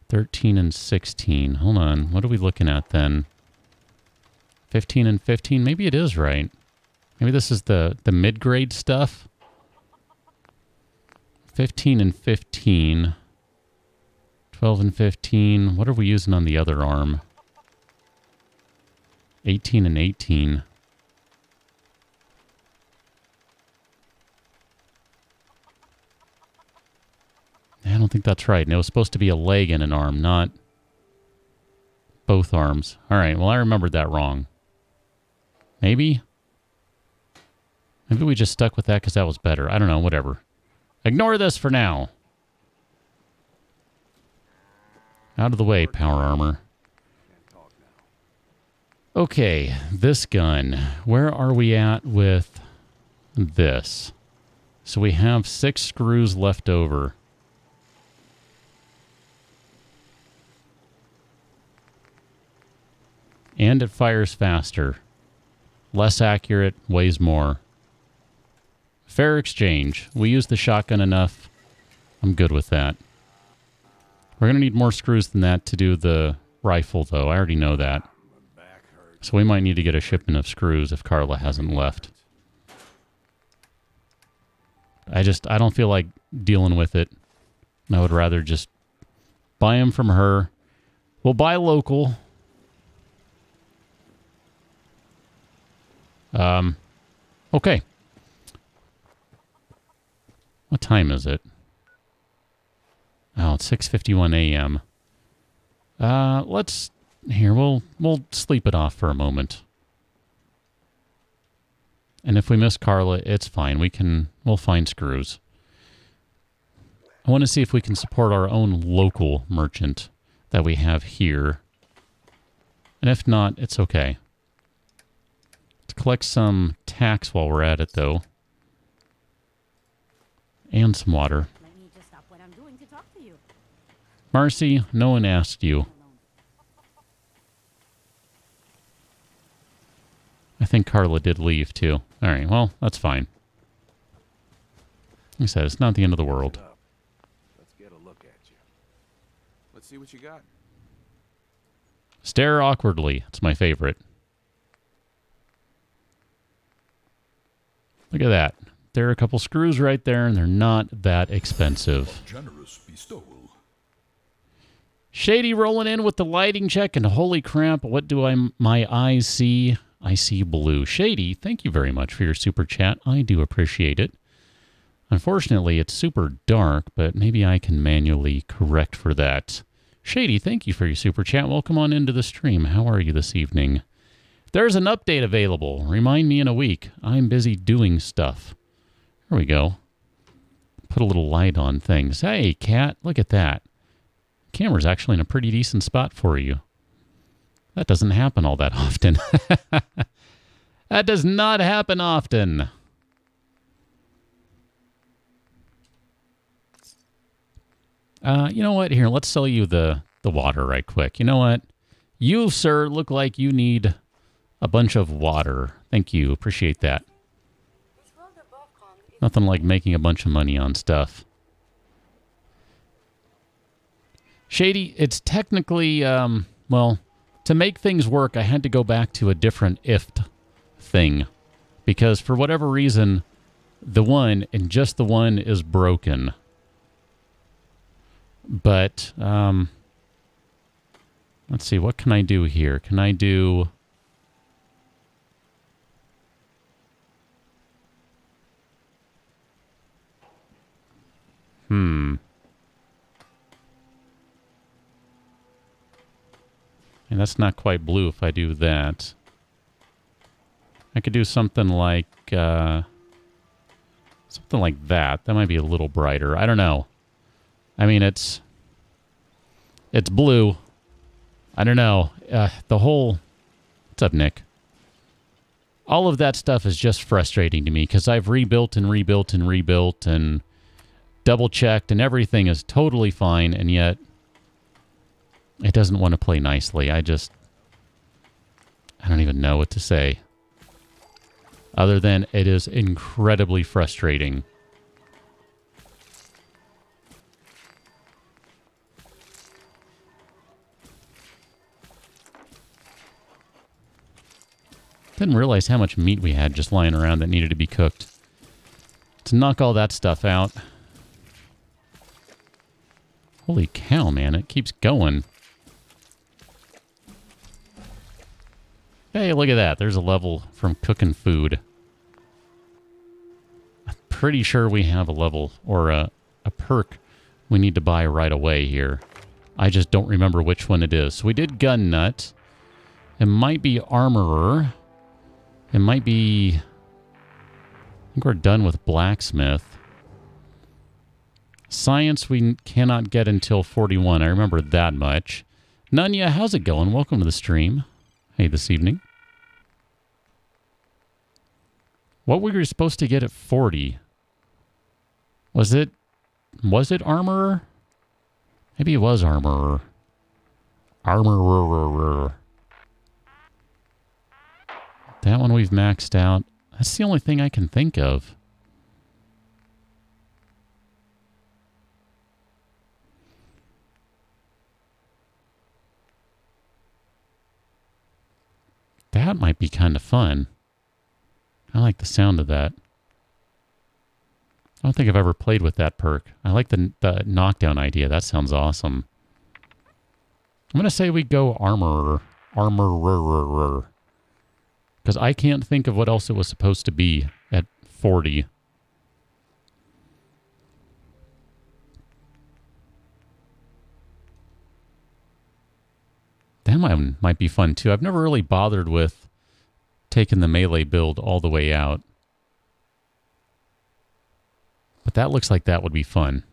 [SPEAKER 3] 13 and 16. Hold on. What are we looking at then? 15 and 15? Maybe it is right. Maybe this is the mid-grade stuff. 15 and 15. 12 and 15. What are we using on the other arm? 18 and 18. I don't think that's right. And it was supposed to be a leg and an arm, not both arms. All right, well, I remembered that wrong. Maybe? Maybe we just stuck with that because that was better. I don't know, whatever. Ignore this for now. Out of the way, power armor. Okay, this gun. Where are we at with this? So we have 6 screws left over. And it fires faster. Less accurate, weighs more. Fair exchange. We use the shotgun enough. I'm good with that. We're going to need more screws than that to do the rifle, though. I already know that. So we might need to get a shipment of screws if Carla hasn't left. I don't feel like dealing with it. I would rather just buy them from her. We'll buy local. Okay. What time is it? Oh, it's 6:51 a.m. We'll sleep it off for a moment. And if we miss Carla, it's fine. We'll find screws. I want to see if we can support our own local merchant that we have here. And if not, it's okay. Let's collect some tax while we're at it, though. And some water.
[SPEAKER 4] Let me just stop what I'm doing to talk to you.
[SPEAKER 3] Marcy, no one asked you. I think Carla did leave, too. All right, well, that's fine. Like I said, it's not the end of the world.
[SPEAKER 2] Let's get a look at you. Let's see what you got.
[SPEAKER 3] Stare awkwardly. It's my favorite. Look at that. There are a couple screws right there, and they're not that expensive.
[SPEAKER 6] Generous bestowal.
[SPEAKER 3] Shady rolling in with the lighting check, and holy crap, what do my eyes see? I see blue. Shady, thank you very much for your super chat. I do appreciate it. Unfortunately, it's super dark, but maybe I can manually correct for that. Shady, thank you for your super chat. Welcome on into the stream. How are you this evening? There's an update available. Remind me in a week. I'm busy doing stuff. There we go. Put a little light on things. Hey, cat, look at that. Camera's actually in a pretty decent spot for you. That doesn't happen all that often. That does not happen often. You know what? Here, let's sell you the water right quick. You know what? You, sir, look like you need a bunch of water. Thank you. Appreciate that. Nothing like making a bunch of money on stuff. Shady, it's technically, well, to make things work, I had to go back to a different if thing. Because for whatever reason, the one, and just the one, is broken. But, let's see, what can I do here? Can I do... And that's not quite blue if I do that. I could do something like that. That might be a little brighter. I don't know. I mean, it's blue. I don't know. The whole... What's up, Nick? All of that stuff is just frustrating to me because I've rebuilt and rebuilt and rebuilt and double-checked and everything is totally fine, and yet it doesn't want to play nicely. I don't even know what to say. Other than it is incredibly frustrating. Didn't realize how much meat we had just lying around that needed to be cooked. Let's knock all that stuff out. Holy cow, man. It keeps going. Hey, look at that. There's a level from cooking food. I'm pretty sure we have a level or a perk we need to buy right away here. I just don't remember which one it is. So we did gun nut. It might be armorer. It might be... I think we're done with blacksmith. Science we cannot get until 41. I remember that much. Nunya, how's it going? Welcome to the stream. Hey, this evening. What were we supposed to get at 40? Was it armorer? Maybe it was armorer. Armorer. That one we've maxed out. That's the only thing I can think of. That might be kind of fun. I like the sound of that. I don't think I've ever played with that perk. I like the knockdown idea. That sounds awesome. I'm going to say we go armorer. Armorer. Because I can't think of what else it was supposed to be at 40. That one might be fun too. I've never really bothered with taking the melee build all the way out. But that looks like that would be fun.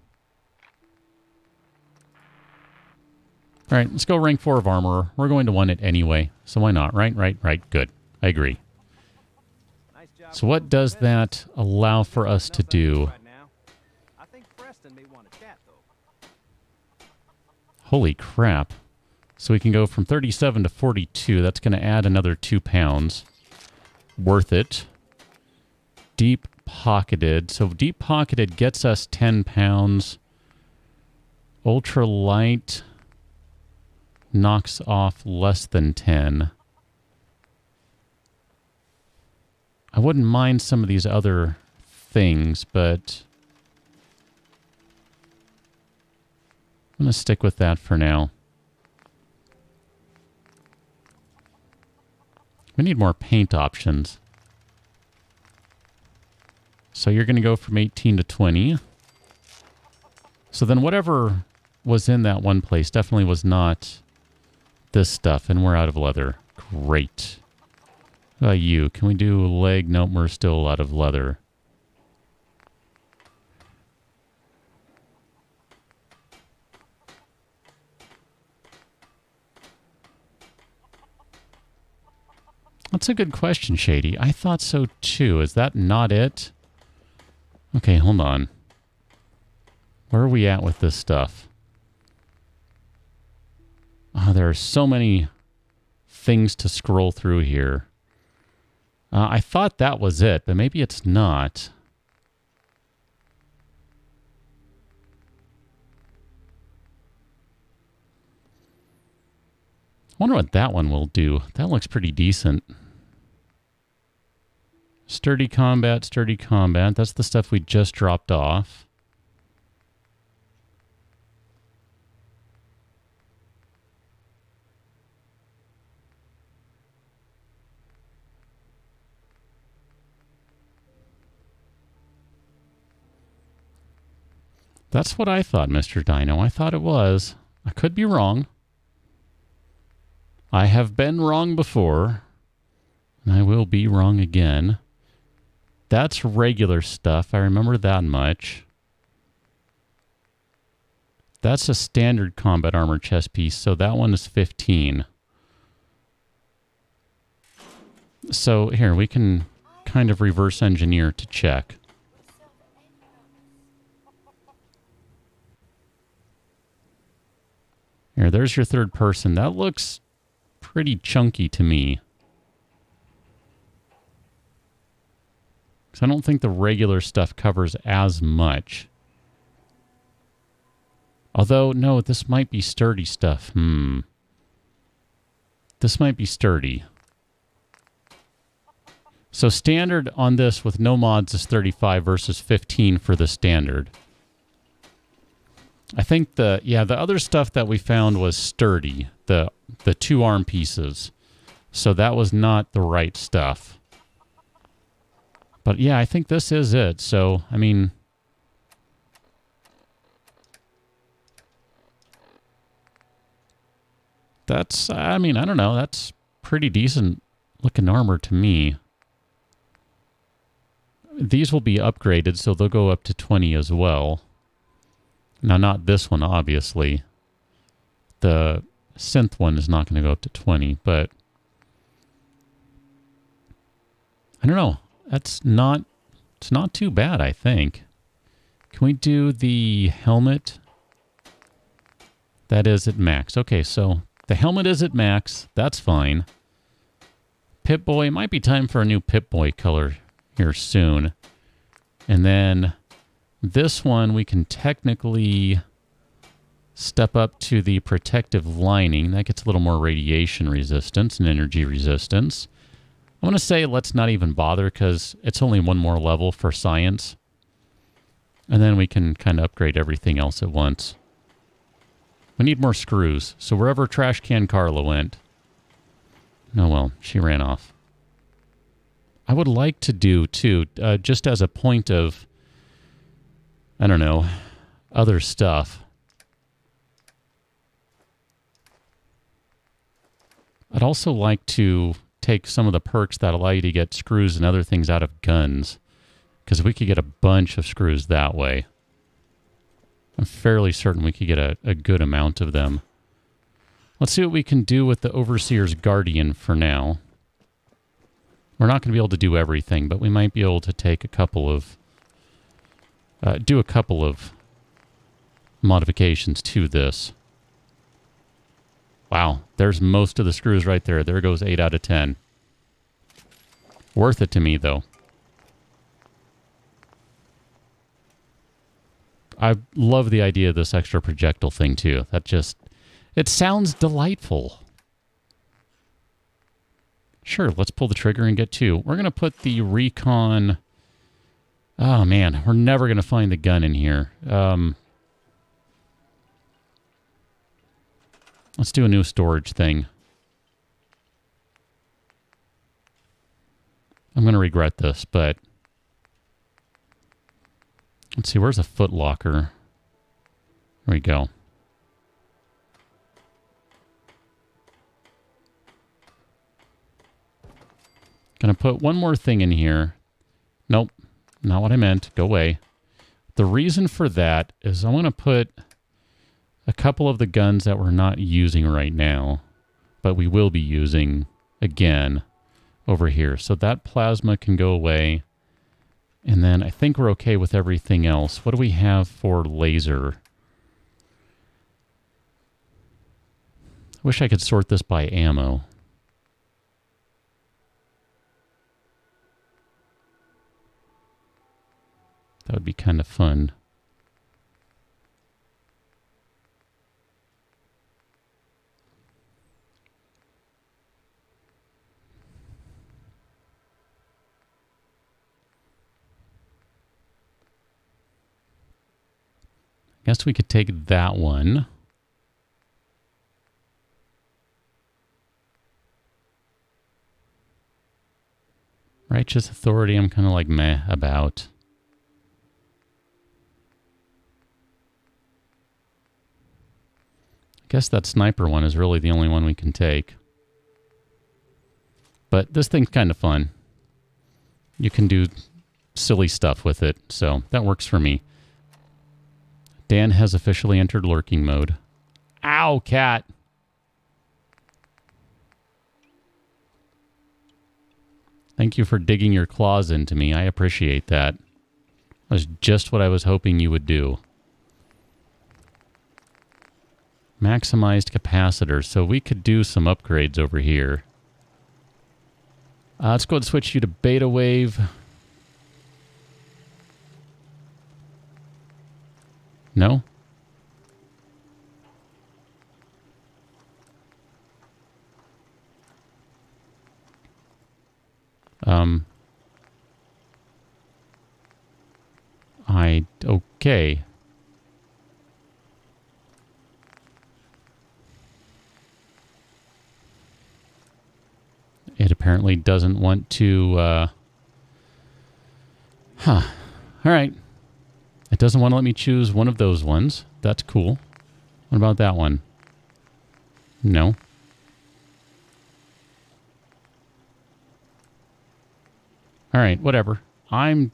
[SPEAKER 3] Alright, let's go rank 4 of armorer. We're going to want it anyway, so why not? Right. Good. I agree. So what does that allow for us to do? Holy crap. So we can go from 37 to 42. That's going to add another 2 pounds. Worth it. Deep pocketed. So deep pocketed gets us 10 pounds. Ultra light knocks off less than 10. I wouldn't mind some of these other things, but I'm going to stick with that for now. We need more paint options. So you're going to go from 18 to 20. So then whatever was in that one place definitely was not this stuff, and we're out of leather. Great. How about you? Can we do leg? Nope, we're still out of leather. That's a good question, Shady. I thought so too. Is that not it? Okay, hold on. Where are we at with this stuff? Oh, there are so many things to scroll through here. I thought that was it, but maybe it's not. I wonder what that one will do. That looks pretty decent. Sturdy combat, sturdy combat. That's the stuff we just dropped off. That's what I thought, Mr. Dino. I thought it was. I could be wrong. I have been wrong before, and I will be wrong again. That's regular stuff. I remember that much. That's a standard combat armor chest piece, so that one is 15. So here, we can kind of reverse engineer to check. Here, there's your third person. That looks pretty chunky to me. Because I don't think the regular stuff covers as much. Although, no, this might be sturdy stuff. This might be sturdy. So standard on this with no mods is 35 versus 15 for the standard. I think the other stuff that we found was sturdy, the two arm pieces. So that was not the right stuff. But yeah, I think this is it. So, I mean, that's, I don't know, that's pretty decent looking armor to me. These will be upgraded, so they'll go up to 20 as well. Now, not this one, obviously. The synth one is not going to go up to 20, but I don't know. It's not too bad, I think. Can we do the helmet? That is at max. Okay, so the helmet is at max. That's fine. Pip-Boy, it might be time for a new Pip-Boy color here soon. And then this one we can technically step up to the protective lining. That gets a little more radiation resistance and energy resistance. I'm going to say let's not even bother because it's only one more level for science. And then we can kind of upgrade everything else at once. We need more screws. So wherever Trash Can Carla went. Oh well, she ran off. I would like to do, too, just as a point of, I don't know, other stuff. I'd also like to take some of the perks that allow you to get screws and other things out of guns. Because we could get a bunch of screws that way. I'm fairly certain we could get a good amount of them. Let's see what we can do with the Overseer's Guardian for now. We're not going to be able to do everything, but we might be able to take a couple of... do a couple of modifications to this. Wow, there's most of the screws right there. There goes 8 out of 10. Worth it to me, though. I love the idea of this extra projectile thing, too. That just... it sounds delightful. Sure, let's pull the trigger and get 2. We're going to put the recon... oh, man, we're never going to find the gun in here. Let's do a new storage thing. I'm going to regret this, but... let's see, where's a foot locker? There we go. Gonna put one more thing in here. Nope, not what I meant. Go away. The reason for that is I want to put a couple of the guns that we're not using right now, but we will be using again over here. So that plasma can go away. And then I think we're okay with everything else. What do we have for laser? I wish I could sort this by ammo. That would be kind of fun. I guess we could take that one. Righteous Authority, I'm kind of like meh about. I guess that sniper one is really the only one we can take. But this thing's kind of fun. You can do silly stuff with it, so that works for me. Dan has officially entered lurking mode. Ow, cat. Thank you for digging your claws into me. I appreciate that. That's just what I was hoping you would do. Maximized capacitor. So we could do some upgrades over here. Let's go ahead and switch you to beta wave. No? Okay. It apparently doesn't want to, All right. It doesn't want to let me choose one of those ones. That's cool. What about that one? No. All right, whatever. I'm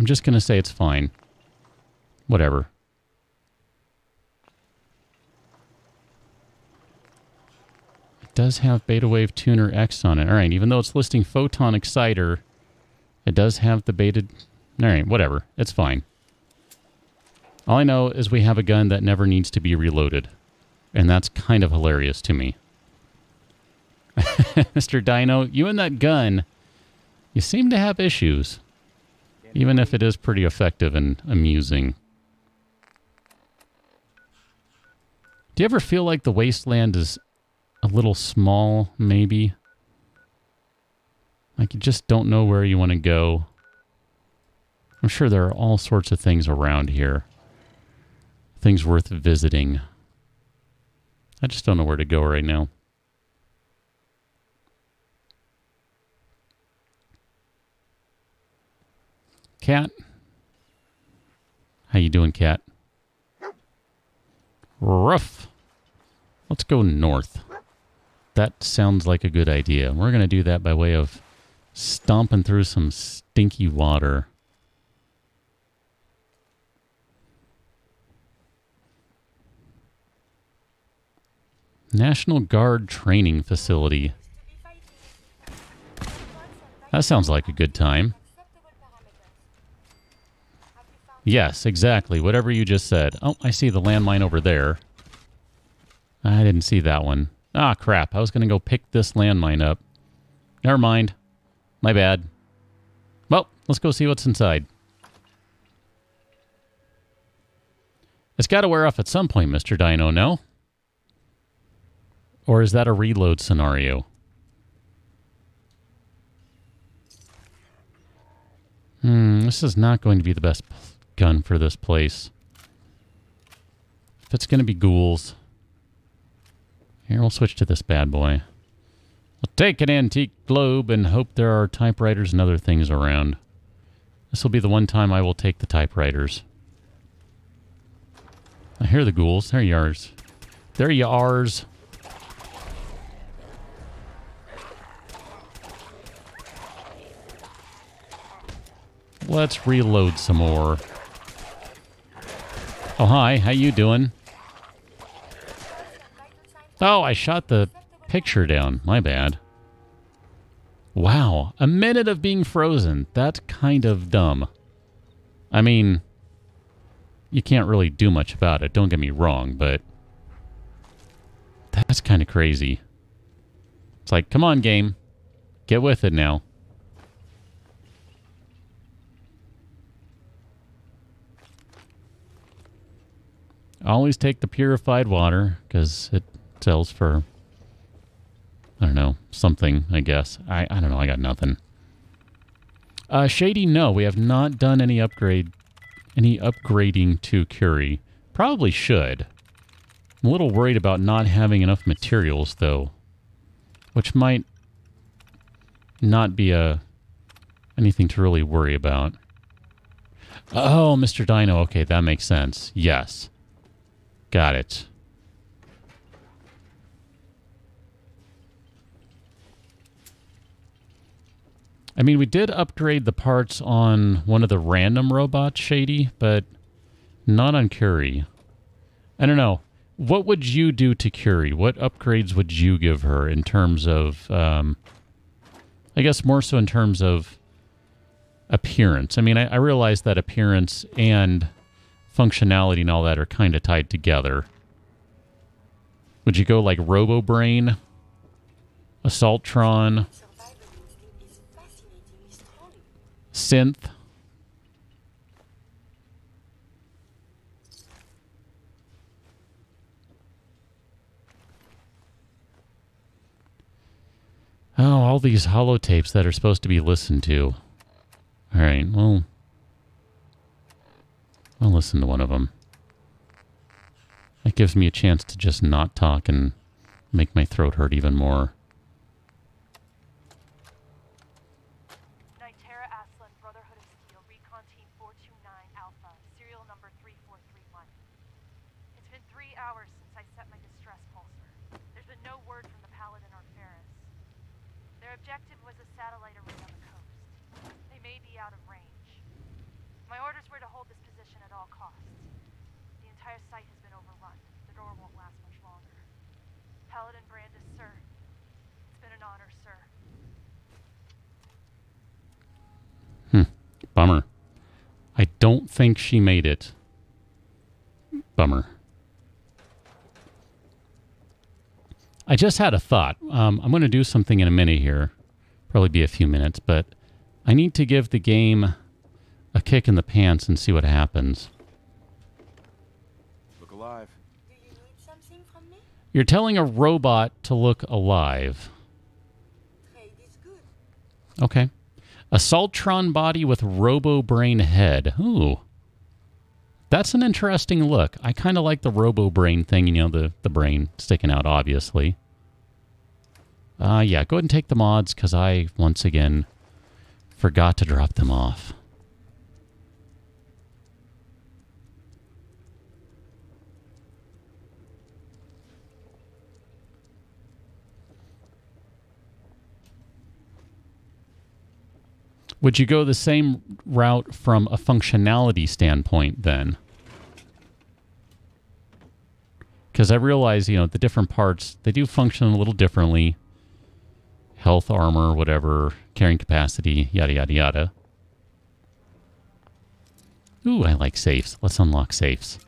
[SPEAKER 3] just going to say it's fine. Whatever. It does have Beta Wave Tuner X on it. All right, even though it's listing Photon Exciter, it does have the beta... All right, whatever. It's fine. All I know is we have a gun that never needs to be reloaded. And that's kind of hilarious to me. Mr. Dino, you and that gun, you seem to have issues. Even if it is pretty effective and amusing. Do you ever feel like the wasteland is a little small, maybe? Like you just don't know where you want to go? I'm sure there are all sorts of things around here. Things worth visiting. I just don't know where to go right now. Cat? How you doing, cat? Ruff. Let's go north. That sounds like a good idea. We're going to do that by way of stomping through some stinky water. National Guard Training Facility. That sounds like a good time. Yes, exactly. Whatever you just said. Oh, I see the landmine over there. I didn't see that one. Ah, crap. I was going to go pick this landmine up. Never mind. My bad. Well, let's go see what's inside. It's got to wear off at some point, Mr. Dino, no? Or is that a reload scenario? This is not going to be the best gun for this place. If it's going to be ghouls... Here, we'll switch to this bad boy. We'll take an antique globe and hope there are typewriters and other things around. This will be the one time I will take the typewriters. I hear the ghouls. There you are. There you are's. Let's reload some more. Oh, hi. How you doing? Oh, I shot the picture down. My bad. Wow. A minute of being frozen. That's kind of dumb. I mean, you can't really do much about it. Don't get me wrong, but that's kind of crazy. It's like, come on, game. Get with it now. I always take the purified water because it sells for, I don't know, something, I guess. I don't know. I got nothing. Shady, no. We have not done any upgrading to Curie. Probably should. I'm a little worried about not having enough materials, though. Which might not be anything to really worry about. Oh, Mr. Dino. Okay, that makes sense. Yes. Got it. I mean, we did upgrade the parts on one of the random robots, Shady, but not on Curie. I don't know. What would you do to Curie? What upgrades would you give her in terms of, I guess more so in terms of appearance? I mean, I realize that appearance and functionality and all that are kind of tied together. Would you go like Robo-Brain? Assaultron? Synth? Oh, all these holotapes that are supposed to be listened to. All right, well, I'll listen to one of them. That gives me a chance to just not talk and make my throat hurt even more.
[SPEAKER 6] Brotherhood of Steel, Recon Team 429 Alpha, serial number 3431. It's been 3 hours since I set my distress pulsar. There's been no word from the Paladin or Ferris. Their objective was a satellite array on the coast. They may be out of range. My orders were to hold this position at all costs. The entire site has been overrun. The door won't last much longer. Paladin Brandis, sir. It's been an honor, sir.
[SPEAKER 3] Bummer. I don't think she made it. Bummer. I just had a thought. I'm going to do something in a minute here. Probably be a few minutes, but I need to give the game a kick in the pants and see what happens.
[SPEAKER 2] Look alive.
[SPEAKER 6] Do you need something from me?
[SPEAKER 3] You're telling a robot to look alive.
[SPEAKER 6] Trade is good.
[SPEAKER 3] Okay. Assaultron body with Robo-Brain head. Ooh. That's an interesting look. I kind of like the Robo-Brain thing, you know, the brain sticking out, obviously. Yeah, go ahead and take the mods, because I, once again, forgot to drop them off. Would you go the same route from a functionality standpoint then? Because I realize, you know, the different parts, they do function a little differently. Health, armor, whatever, carrying capacity, yada, yada, yada. Ooh, I like safes. Let's unlock safes.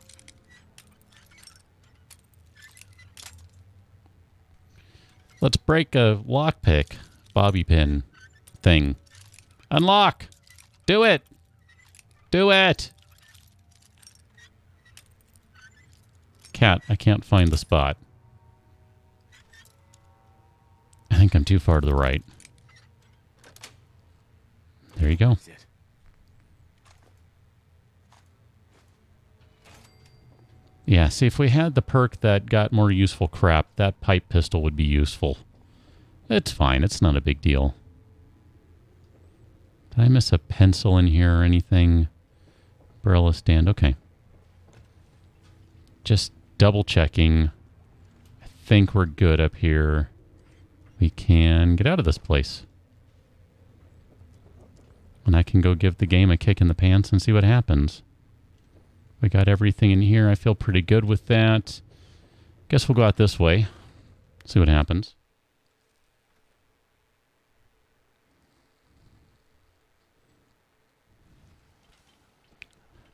[SPEAKER 3] Let's break a lockpick, bobby pin thing. Unlock! Do it! Do it! Cat, I can't find the spot. I think I'm too far to the right. There you go. Yeah, see, if we had the perk that got more useful crap, that pipe pistol would be useful. It's fine. It's not a big deal. Did I miss a pencil in here or anything? Umbrella stand. Okay. Just double checking. I think we're good up here. We can get out of this place. And I can go give the game a kick in the pants and see what happens. We got everything in here. I feel pretty good with that. Guess we'll go out this way. See what happens.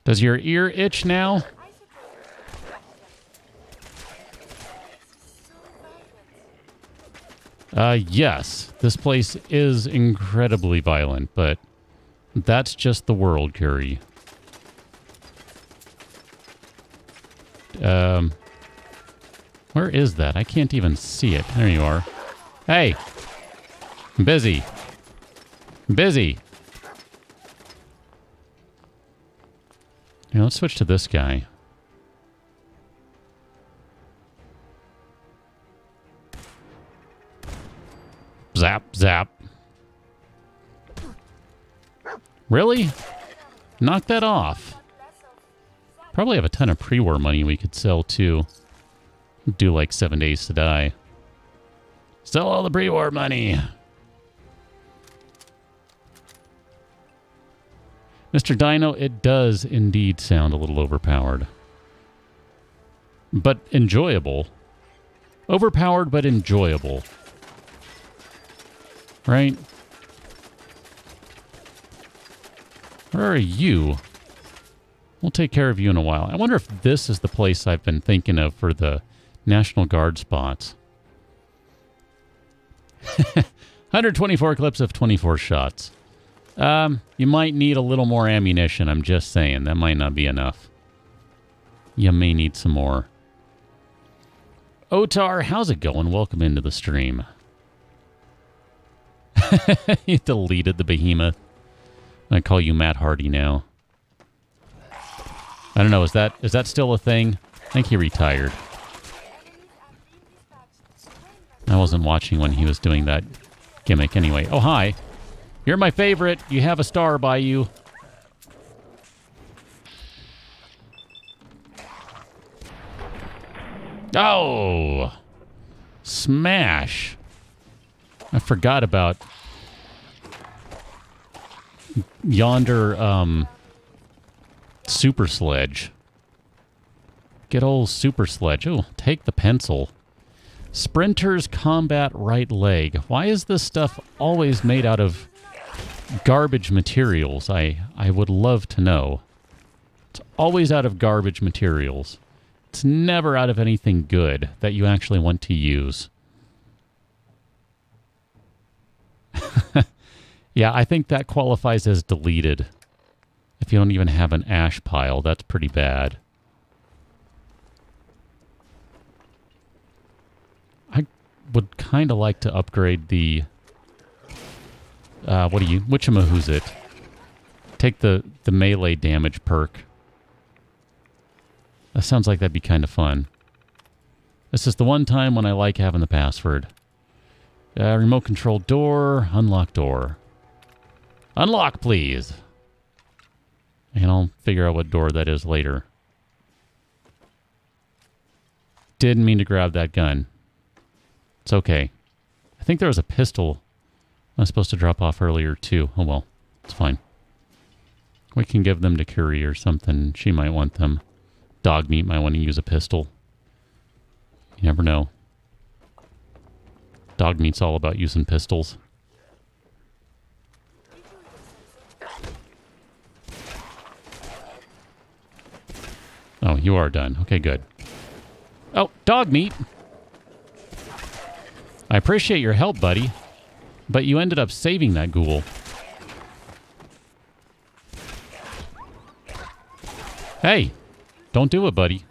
[SPEAKER 3] Does your ear itch now? Yes. This place is incredibly violent, but that's just the world, Curie. Where is that? I can't even see it. There you are. Hey! I'm busy. I'm busy. Yeah, let's switch to this guy. Zap, zap. Really? Knock that off. Probably have a ton of pre-war money we could sell, too. Do like 7 Days to Die. Sell all the pre-war money. Mr. Dino, it does indeed sound a little overpowered. But enjoyable. Overpowered, but enjoyable. Right? Where are you? We'll take care of you in a while. I wonder if this is the place I've been thinking of for the National Guard spots. 124 clips of 24 shots. You might need a little more ammunition, I'm just saying. That might not be enough. You may need some more. Otar, how's it going? Welcome into the stream. You deleted the behemoth. I call you Matt Hardy now. I don't know, is that still a thing? I think he retired. I wasn't watching when he was doing that gimmick anyway. Oh, hi. You're my favorite. You have a star by you. Oh! Smash! I forgot about yonder, super sledge. Get old super sledge. Oh, take the pencil. Sprinter's combat right leg. Why is this stuff always made out of garbage materials? I would love to know. It's always out of garbage materials. It's never out of anything good that you actually want to use. Yeah, I think that qualifies as deleted. If you don't even have an ash pile, that's pretty bad. I would kind of like to upgrade the... whatchamahoos it? Take the melee damage perk. That sounds like that'd be kind of fun. This is the one time when I like having the password. Remote control door, unlock door. Unlock, please! And I'll figure out what door that is later. Didn't mean to grab that gun. It's okay. I think there was a pistol I was supposed to drop off earlier, too. Oh, well. It's fine. We can give them to Curie or something. She might want them. Dog meat might want to use a pistol. You never know. Dog meat's all about using pistols. Oh, you are done. Okay, good. Oh, dog meat! I appreciate your help, buddy. But you ended up saving that ghoul. Hey! Don't do it, buddy.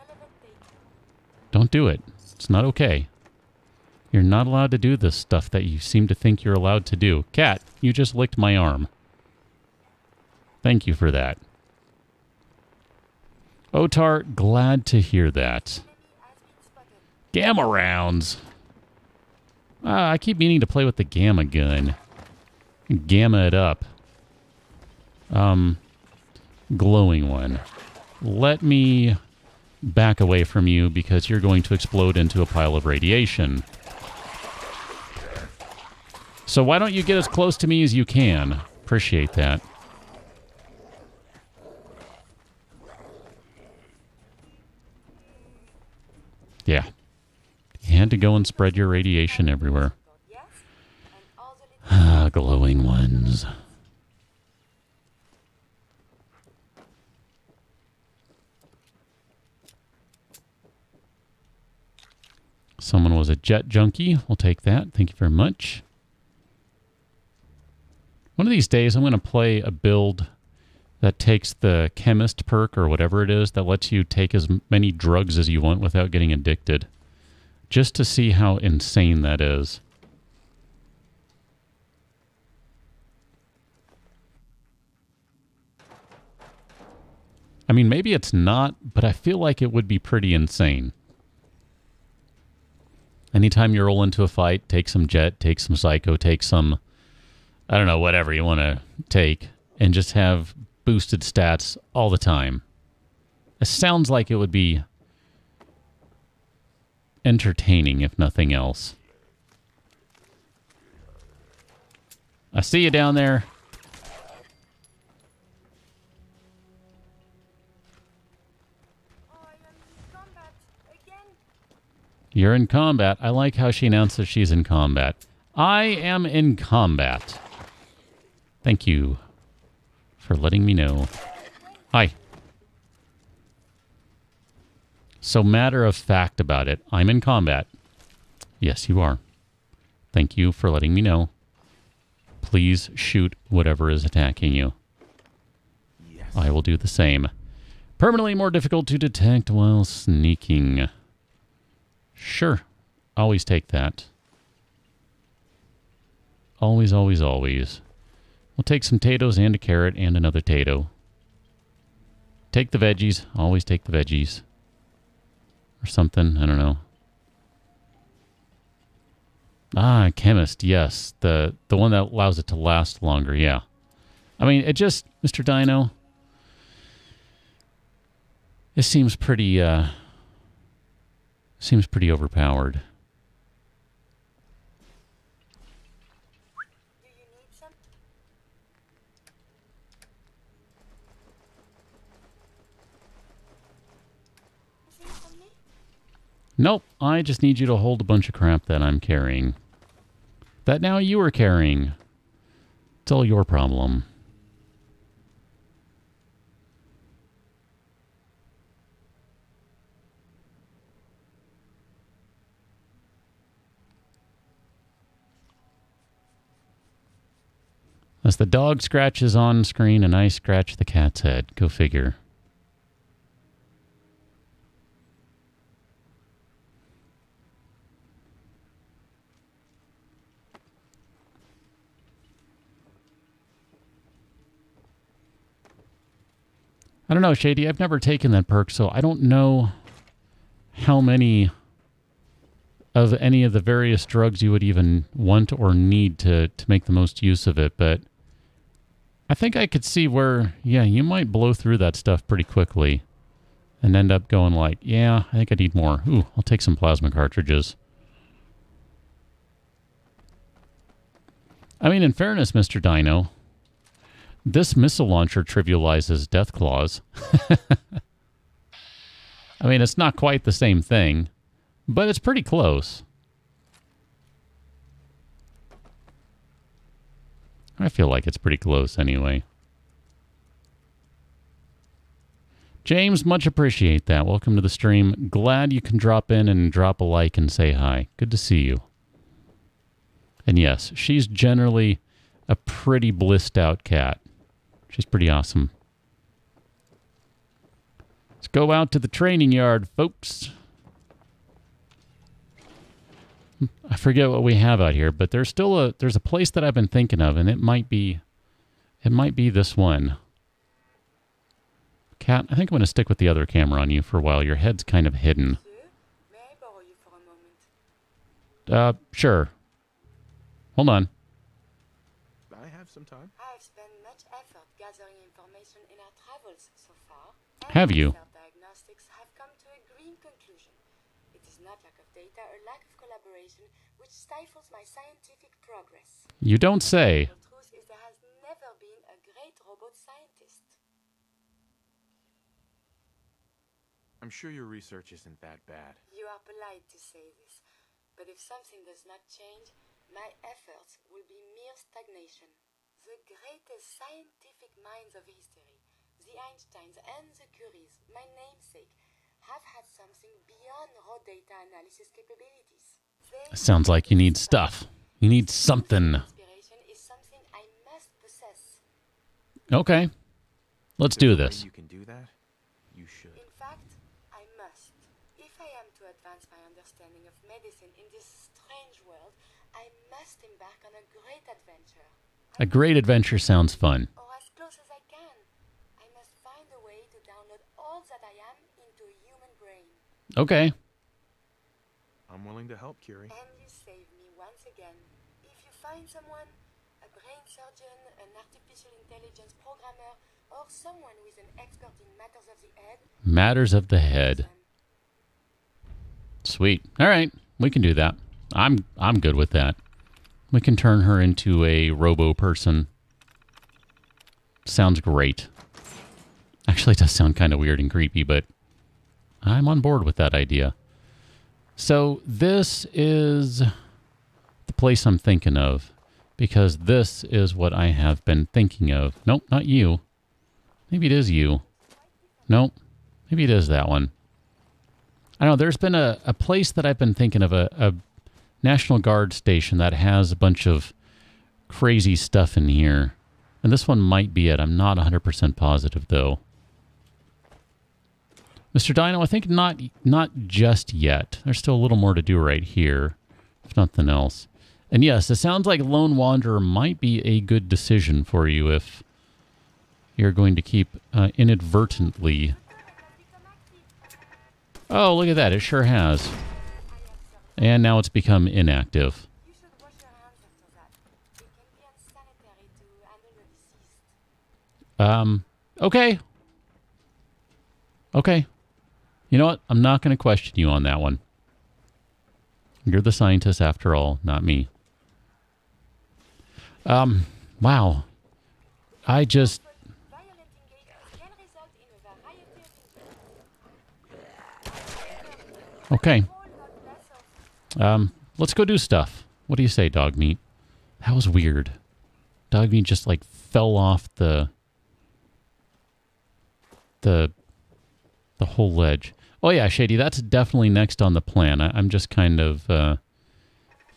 [SPEAKER 3] Don't do it. It's not okay. You're not allowed to do this stuff that you seem to think you're allowed to do. Cat, you just licked my arm. Thank you for that. Otar, glad to hear that. Gamma rounds. I keep meaning to play with the gamma gun. Gamma it up. Glowing one. Let me back away from you because you're going to explode into a pile of radiation. So why don't you get as close to me as you can? Appreciate that. Yeah. You had to go and spread your radiation everywhere. Ah, glowing ones. Someone was a jet junkie. We'll take that. Thank you very much. One of these days, I'm going to play a build that takes the chemist perk or whatever it is that lets you take as many drugs as you want without getting addicted. Just to see how insane that is. I mean, maybe it's not, but I feel like it would be pretty insane. Anytime you roll into a fight, take some jet, take some psycho, take some, I don't know, whatever you want to take, and just have boosted stats all the time. It sounds like it would be entertaining, if nothing else. I see you down there. You're in combat. I like how she announces she's in combat. I am in combat. Thank you for letting me know. Hi. So matter of fact about it, I'm in combat. Yes, you are. Thank you for letting me know. Please shoot whatever is attacking you.
[SPEAKER 2] Yes.
[SPEAKER 3] I will do the same. Permanently more difficult to detect while sneaking. Sure. Always take that. Always, always, always. We'll take some potatoes and a carrot and another tato. Take the veggies. Always take the veggies. Or something. I don't know. Ah, chemist. Yes. The one that allows it to last longer. Yeah. I mean, it just... Mr. Dino... It seems pretty overpowered.
[SPEAKER 6] Do you need some? Is it from me?
[SPEAKER 3] Nope, I just need you to hold a bunch of crap that I'm carrying. That now you are carrying. It's all your problem. As the dog scratches on screen and I scratch the cat's head. Go figure. I don't know, Shady. I've never taken that perk, so I don't know how many of any of the various drugs you would even want or need to make the most use of it, but I think I could see where, yeah, you might blow through that stuff pretty quickly and end up going like, yeah, I think I need more. Ooh, I'll take some plasma cartridges. I mean, in fairness, Mr. Dino, this missile launcher trivializes death claws. I mean, it's not quite the same thing, but it's pretty close. I feel like it's pretty close anyway. James, much appreciate that. Welcome to the stream. Glad you can drop in and drop a like and say hi. Good to see you. And yes, she's generally a pretty blissed out cat. She's pretty awesome. Let's go out to the training yard, folks. I forget what we have out here, but there's a place that I've been thinking of, and it might be this one. Cat, I think I'm going to stick with the other camera on you for a while. Your head's kind of hidden.
[SPEAKER 6] May I borrow you for a moment?
[SPEAKER 3] Sure. Hold on.
[SPEAKER 2] I have some time.
[SPEAKER 6] I have spent much effort gathering information in our travels so far.
[SPEAKER 3] Have you?
[SPEAKER 6] Diagnostics have come to a green conclusion. It is not lack of data or lack of collaboration which stifles my scientific progress.
[SPEAKER 3] You don't say.
[SPEAKER 6] The truth is there has never been a great robot scientist.
[SPEAKER 2] I'm sure your research isn't that bad.
[SPEAKER 6] You are polite to say this, but if something does not change, my efforts will be mere stagnation. The greatest scientific minds of history, the Einsteins and the Curies, my namesake, have had something beyond raw data analysis capabilities.
[SPEAKER 3] Sounds like you need stuff. You need something.
[SPEAKER 6] Inspiration is something I must possess.
[SPEAKER 3] Okay. Let's do this.
[SPEAKER 2] You can do that? You should.
[SPEAKER 6] In fact, I must. If I am to advance my understanding of medicine in this strange world, I must embark on a great adventure.
[SPEAKER 3] A great adventure sounds fun.
[SPEAKER 6] Or as close as I can. I must find a way to download all that I am into a human brain.
[SPEAKER 3] Okay.
[SPEAKER 2] I'm willing to help, Curie.
[SPEAKER 6] And you save me once again. If you find someone, a brain surgeon, an artificial intelligence programmer, or someone who is an expert in matters of the head.
[SPEAKER 3] Matters of the head. Sweet. All right. We can do that. I'm good with that. We can turn her into a robo person. Sounds great. Actually, it does sound kind of weird and creepy, but I'm on board with that idea. So this is the place I'm thinking of, because this is what I have been thinking of. Nope, not you. Maybe it is you. Nope, maybe it is that one. I don't know, there's been a place that I've been thinking of, a National Guard station that has a bunch of crazy stuff in here. And this one might be it. I'm not 100% positive, though. Mr. Dino, I think not just yet. There's still a little more to do right here, if nothing else. And yes, it sounds like Lone Wanderer might be a good decision for you if you're going to keep inadvertently... Oh, look at that. It sure has. And now it's become inactive. Okay. Okay. You know what? I'm not going to question you on that one. You're the scientist after all, not me. Wow. I just... Okay. Let's go do stuff. What do you say, dog meat? That was weird. Dog meat just like fell off the whole ledge. Oh yeah, Shady, that's definitely next on the plan. I'm just kind of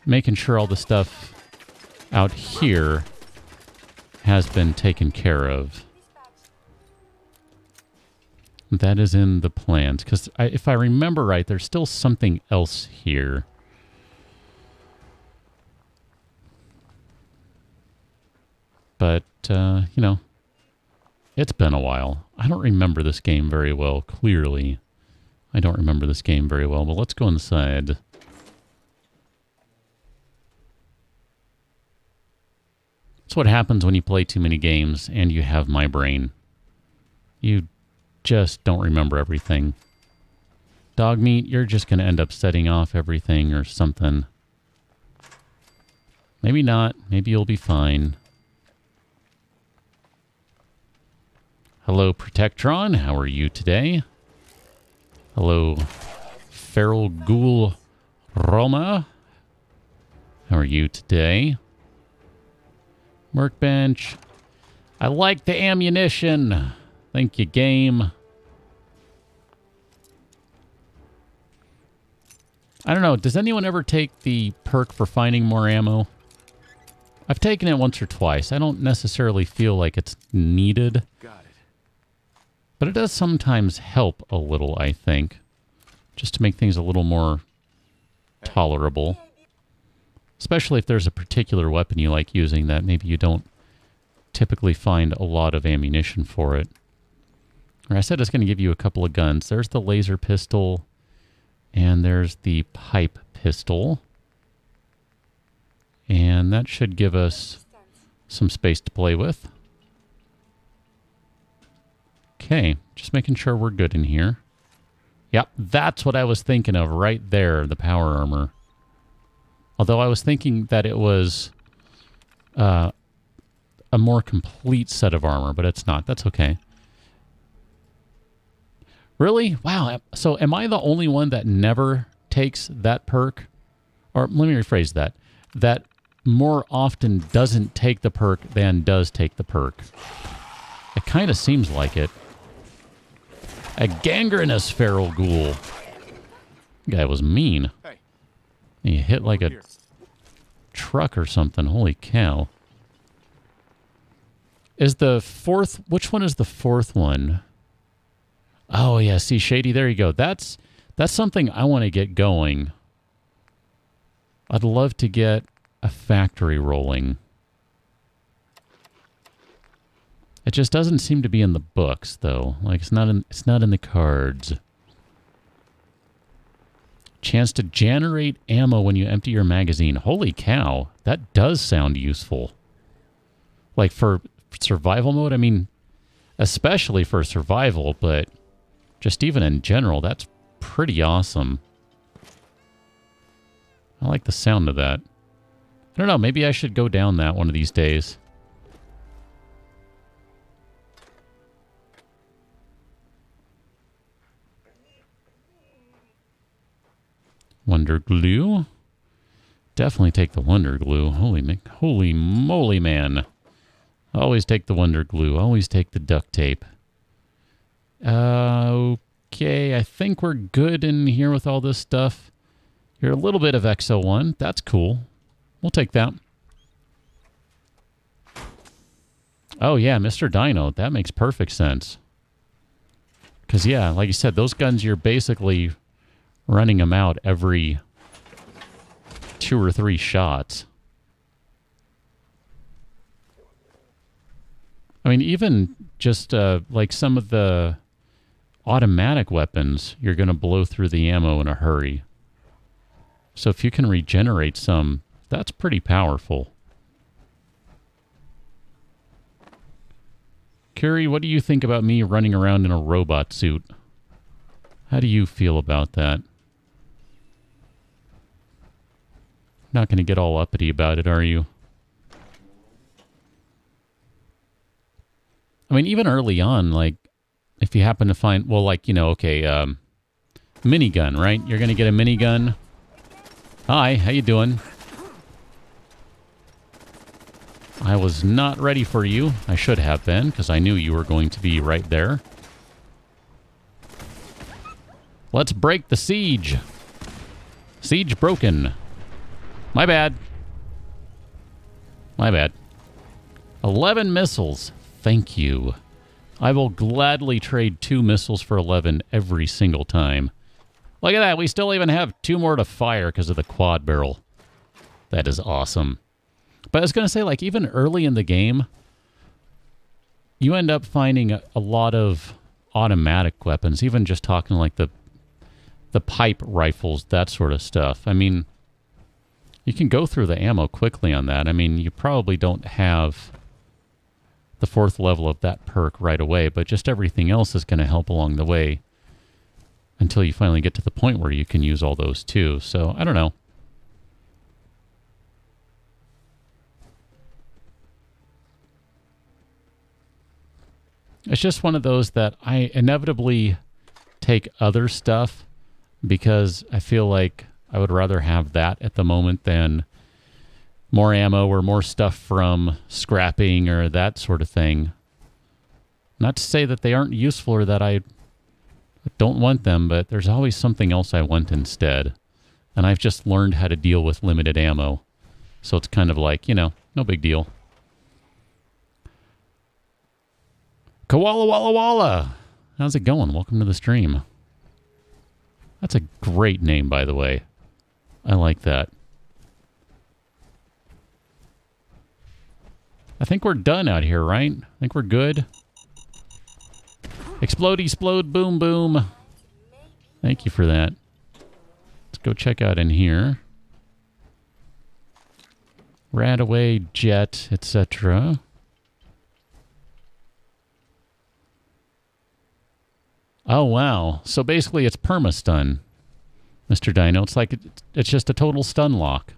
[SPEAKER 3] making sure all the stuff out here has been taken care of. That is in the plans, because if I remember right, there's still something else here. But, you know, it's been a while. I don't remember this game very well, clearly. I don't remember this game very well, but let's go inside. That's what happens when you play too many games and you have my brain. You just don't remember everything. Dog meat, you're just going to end up setting off everything or something. Maybe not. Maybe you'll be fine. Hello, Protectron. How are you today? Hello, Feral Ghoul Roma. How are you today? Workbench. I like the ammunition. Thank you, game. I don't know. Does anyone ever take the perk for finding more ammo? I've taken it once or twice. I don't necessarily feel like it's needed.
[SPEAKER 2] Got it.
[SPEAKER 3] But it does sometimes help a little, I think. Just to make things a little more tolerable. Especially if there's a particular weapon you like using that maybe you don't typically find a lot of ammunition for it. Or I said it's going to give you a couple of guns. There's the laser pistol. And there's the pipe pistol. And that should give us some space to play with. Okay, just making sure we're good in here. Yep, that's what I was thinking of right there, the power armor. Although I was thinking that it was a more complete set of armor, but it's not. That's okay. Really? Wow. So am I the only one that never takes that perk? Or let me rephrase that. That more often doesn't take the perk than does take the perk. It kind of seems like it. A gangrenous feral ghoul. Guy was mean.
[SPEAKER 2] Hey.
[SPEAKER 3] He hit like a truck or something. Holy cow. Is the fourth... Which one is the fourth one? Oh, yeah. See, Shady, there you go. That's something I want to get going. I'd love to get a factory rolling. It just doesn't seem to be in the books, though. Like, it's not in the cards. Chance to generate ammo when you empty your magazine. Holy cow. That does sound useful. Like, for survival mode, I mean, especially for survival, but just even in general, that's pretty awesome. I like the sound of that. I don't know, maybe I should go down that one of these days. Wonder glue. Definitely take the wonder glue. Holy moly, man. Always take the wonder glue. Always take the duct tape. Okay, I think we're good in here with all this stuff. Here's a little bit of XO1. That's cool. We'll take that. Oh, yeah, Mr. Dino. That makes perfect sense. Because, yeah, like you said, those guns, you're basically running them out every 2 or 3 shots. I mean, even just like some of the automatic weapons, you're going to blow through the ammo in a hurry. So if you can regenerate some, that's pretty powerful. Curie, what do you think about me running around in a robot suit? How do you feel about that? Not going to get all uppity about it, are you? I mean, even early on, like, if you happen to find, well, like, you know, okay, minigun, right? You're going to get a minigun. Hi, how you doing? I was not ready for you. I should have been, because I knew you were going to be right there. Let's break the siege. Siege broken. My bad. My bad. 11 missiles. Thank you. I will gladly trade 2 missiles for 11 every single time. Look at that. We still even have 2 more to fire because of the quad barrel. That is awesome. But I was going to say, like, even early in the game, you end up finding a lot of automatic weapons, even just talking like the pipe rifles, that sort of stuff. I mean, you can go through the ammo quickly on that. I mean, you probably don't have the 4th level of that perk right away, but just everything else is going to help along the way until you finally get to the point where you can use all those too. So, I don't know. It's just one of those that I inevitably take other stuff because I feel like I would rather have that at the moment than more ammo or more stuff from scrapping or that sort of thing. Not to say that they aren't useful or that I don't want them, but there's always something else I want instead. And I've just learned how to deal with limited ammo. So it's kind of like, you know, no big deal. Koala Walla Walla! How's it going? Welcome to the stream. That's a great name, by the way. I like that. I think we're done out here, right? I think we're good. Explode, explode, boom, boom. Thank you for that. Let's go check out in here. Radaway, jet, etc. Oh, wow. So basically it's perma-stun, Mr. Dino. It's like it's just a total stun lock.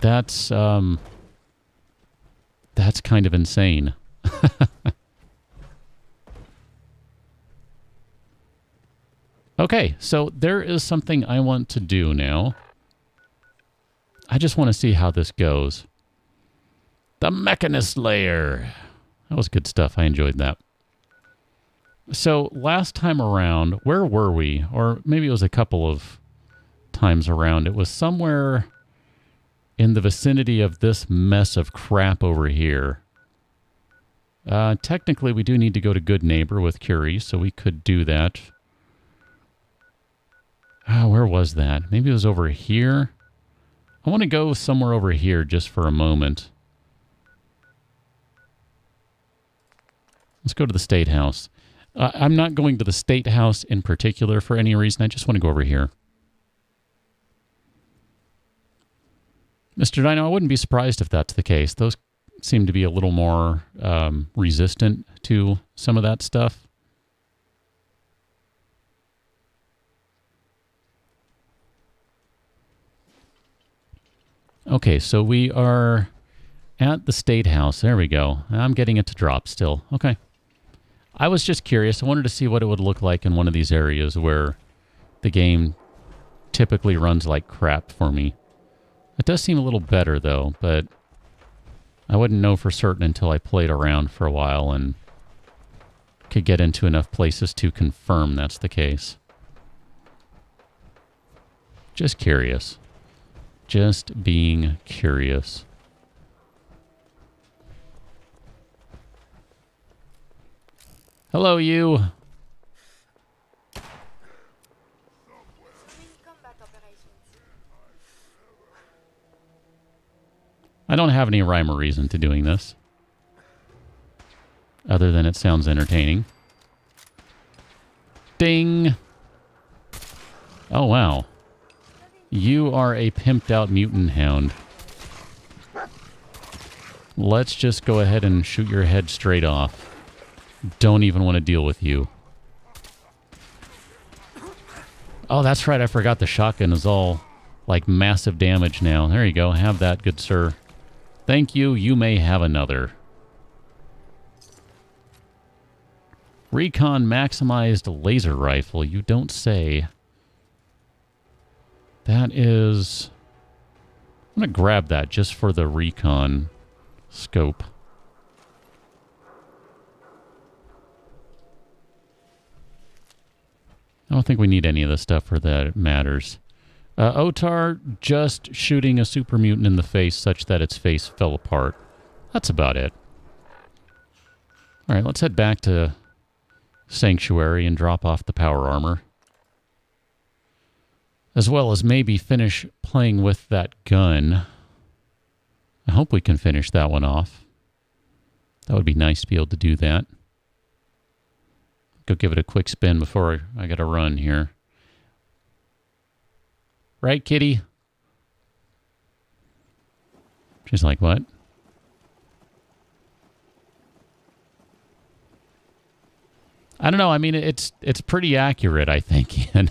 [SPEAKER 3] That's kind of insane. Okay, so there is something I want to do now. I just want to see how this goes. The Mechanist Lair. That was good stuff. I enjoyed that. So last time around, where were we? Or maybe it was a couple of times around. It was somewhere in the vicinity of this mess of crap over here. Technically, we do need to go to Good Neighbor with Curie, so we could do that. Where was that? Maybe it was over here. I want to go somewhere over here just for a moment. Let's go to the State House. I'm not going to the State House in particular for any reason. I just want to go over here. Mr. Dino, I wouldn't be surprised if that's the case. Those seem to be a little more resistant to some of that stuff. Okay, so we are at the State House. There we go. I'm getting it to drop still. Okay. I was just curious. I wanted to see what it would look like in one of these areas where the game typically runs like crap for me. It does seem a little better, though, but I wouldn't know for certain until I played around for a while and could get into enough places to confirm that's the case. Just curious. Just being curious. Hello, you. I don't have any rhyme or reason to doing this, other than it sounds entertaining. Ding! Oh, wow. You are a pimped out mutant hound. Let's just go ahead and shoot your head straight off. Don't even want to deal with you. Oh, that's right. I forgot the shotgun is all like massive damage now. There you go. Have that, good sir. Thank you. You may have another. Recon maximized laser rifle. You don't say. That is... I'm going to grab that just for the recon scope. I don't think we need any of this stuff for that. It matters. Otar just shooting a super mutant in the face such that its face fell apart. That's about it. Alright, let's head back to Sanctuary and drop off the power armor. As well as maybe finish playing with that gun. I hope we can finish that one off. That would be nice to be able to do that. Go give it a quick spin before I gotta run here. Right, kitty? She's like, what? I don't know. I mean, it's pretty accurate, I think, Ian.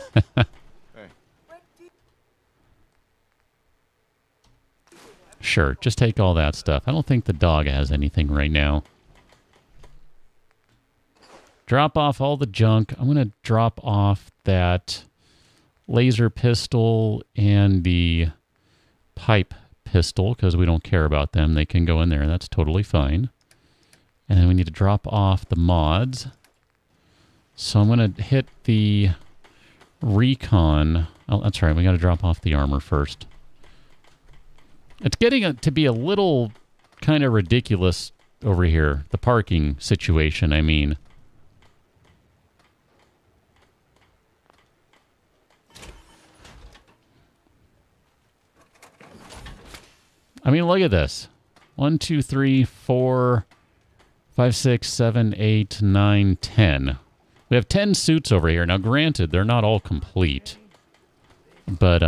[SPEAKER 3] Sure, just take all that stuff. I don't think the dog has anything right now. Drop off all the junk. I'm going to drop off that laser pistol and the pipe pistol because we don't care about them. They can go in there. That's totally fine. And then we need to drop off the mods. So I'm going to hit the recon. Oh, that's right. We got to drop off the armor first. It's getting to be a little kind of ridiculous over here. The parking situation, I mean. I mean, look at this. 1, 2, 3, 4, 5, 6, 7, 8, 9, 10. We have 10 suits over here. Now, granted, they're not all complete. But,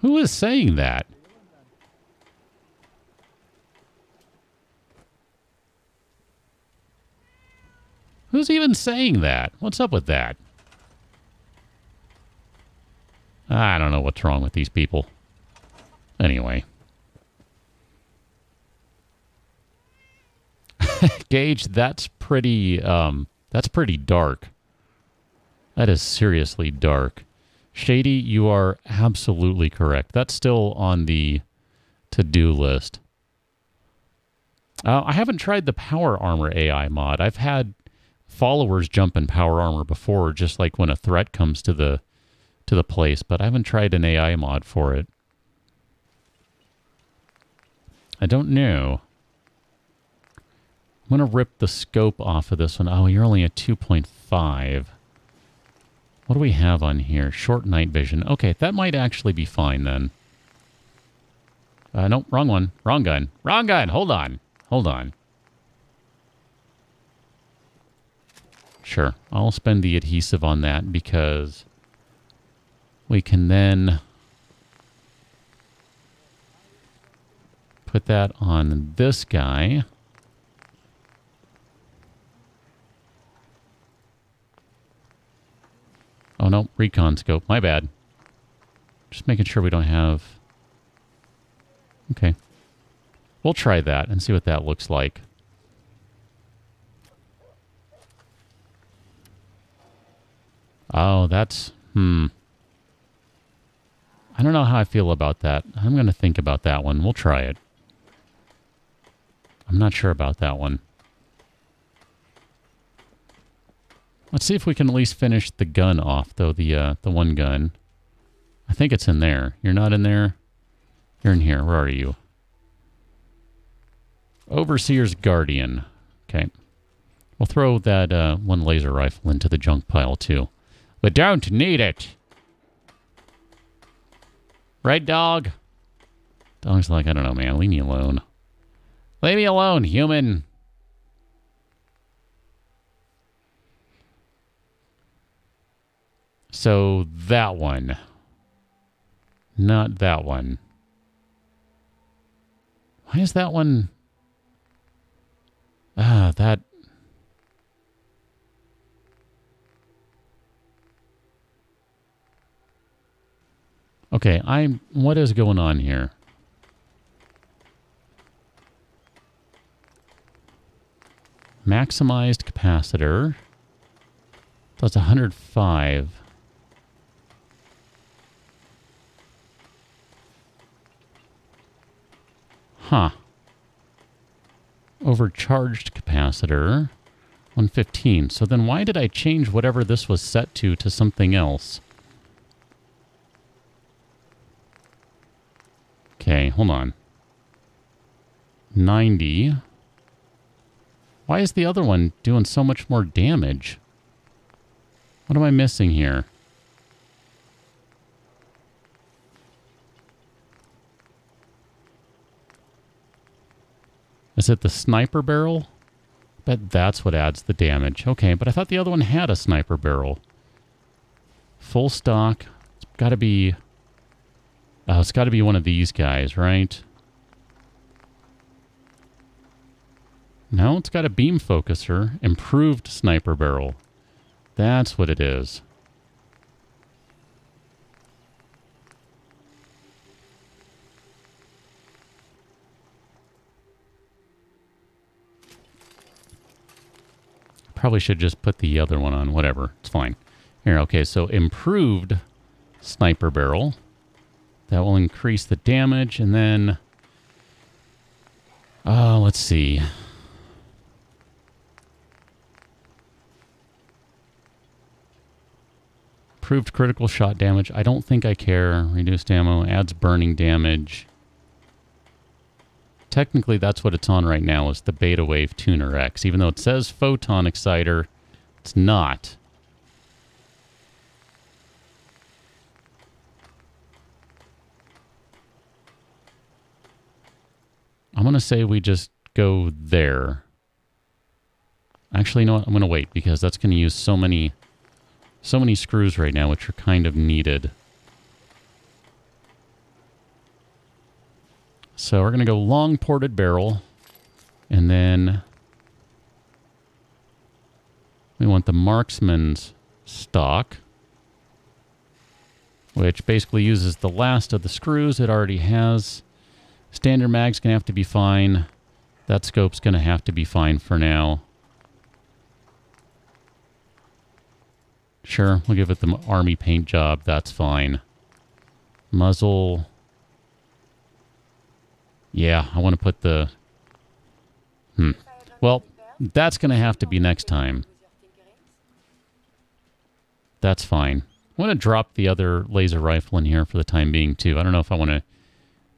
[SPEAKER 3] who is saying that? Who's even saying that? What's up with that? I don't know what's wrong with these people. Anyway. Gage, that's pretty dark. That is seriously dark. Shady, you are absolutely correct. That's still on the to-do list. I haven't tried the power armor AI mod. I've had followers jump in power armor before, just like when a threat comes to the place, but I haven't tried an AI mod for it. I don't know. I'm going to rip the scope off of this one. Oh, you're only at 2.5. What do we have on here? Short night vision. Okay, that might actually be fine then. Nope, wrong one. Wrong gun. Wrong gun. Hold on. Hold on. Sure, I'll spend the adhesive on that because we can then put that on this guy. Oh, no, recon scope. My bad. Just making sure we don't have... Okay. We'll try that and see what that looks like. Oh, that's... I don't know how I feel about that. I'm going to think about that one. We'll try it. I'm not sure about that one. Let's see if we can at least finish the gun off, though, the one gun. I think it's in there. You're not in there? You're in here. Where are you? Overseer's Guardian. Okay. We'll throw that one laser rifle into the junk pile, too. We don't need it! Right, dog? Dog's like, I don't know, man. Leave me alone. Leave me alone, human! So, that one. Not that one. Why is that one... that... Okay, what is going on here? Maximized capacitor. That's 105. Huh. Overcharged capacitor. 115. So then why did I change whatever this was set to something else? Okay, hold on. 90. Why is the other one doing so much more damage? What am I missing here? Is it the sniper barrel? Bet that's what adds the damage. Okay, but I thought the other one had a sniper barrel. Full stock. It's got to be... it's got to be one of these guys, right? No, it's got a beam focuser. Improved sniper barrel. That's what it is. Probably should just put the other one on. Whatever. It's fine. Here, okay, so improved sniper barrel. That will increase the damage, and then... let's see. Improved critical shot damage. I don't think I care. Reduced ammo. Adds burning damage. Technically, that's what it's on right now, is the Beta Wave Tuner X. Even though it says Photon Exciter, it's not. I'm going to say we just go there. Actually, you know what? I'm going to wait, because that's going to use so many screws right now, which are kind of needed. So we're going to go long ported barrel, and then we want the marksman's stock, which basically uses the last of the screws it already has. Standard mag's going to have to be fine. That scope's going to have to be fine for now. Sure, we'll give it the army paint job. That's fine. Muzzle. Yeah, I want to put the... Well, that's going to have to be next time. That's fine. I want to drop the other laser rifle in here for the time being, too. I don't know if I want to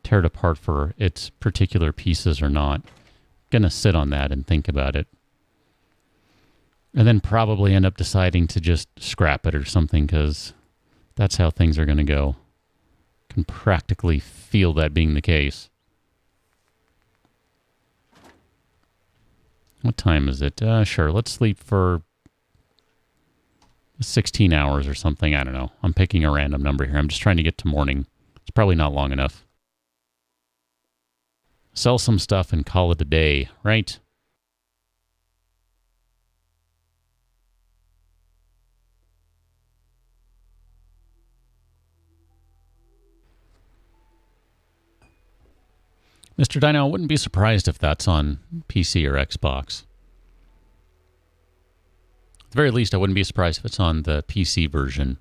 [SPEAKER 3] tear it apart for its particular pieces or not. Going to sit on that and think about it. And then probably end up deciding to just scrap it or something, because that's how things are going to go. Can practically feel that being the case. What time is it? Sure, let's sleep for 16 hours or something. I don't know. I'm picking a random number here. I'm just trying to get to morning. It's probably not long enough. Sell some stuff and call it a day, right? Mr. Dino, I wouldn't be surprised if that's on PC or Xbox. At the very least, I wouldn't be surprised if it's on the PC version.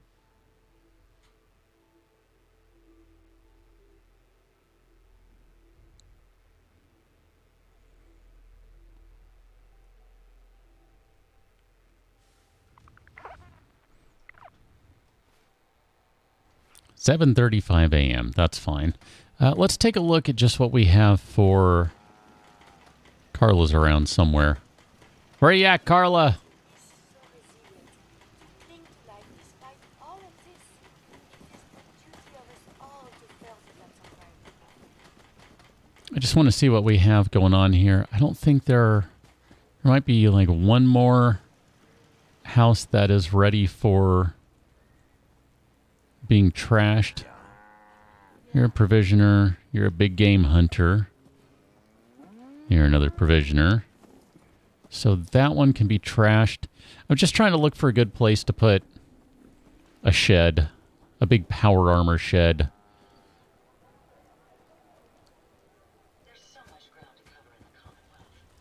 [SPEAKER 3] $7:35 a.m. That's fine. Let's take a look at just what we have for... Carla's around somewhere. Where are you at, Carla? I just want to see what we have going on here. I don't think there might be like one more house that is ready for being trashed. You're a provisioner. You're a big game hunter. You're another provisioner. So that one can be trashed. I'm just trying to look for a good place to put a shed. A big power armor shed.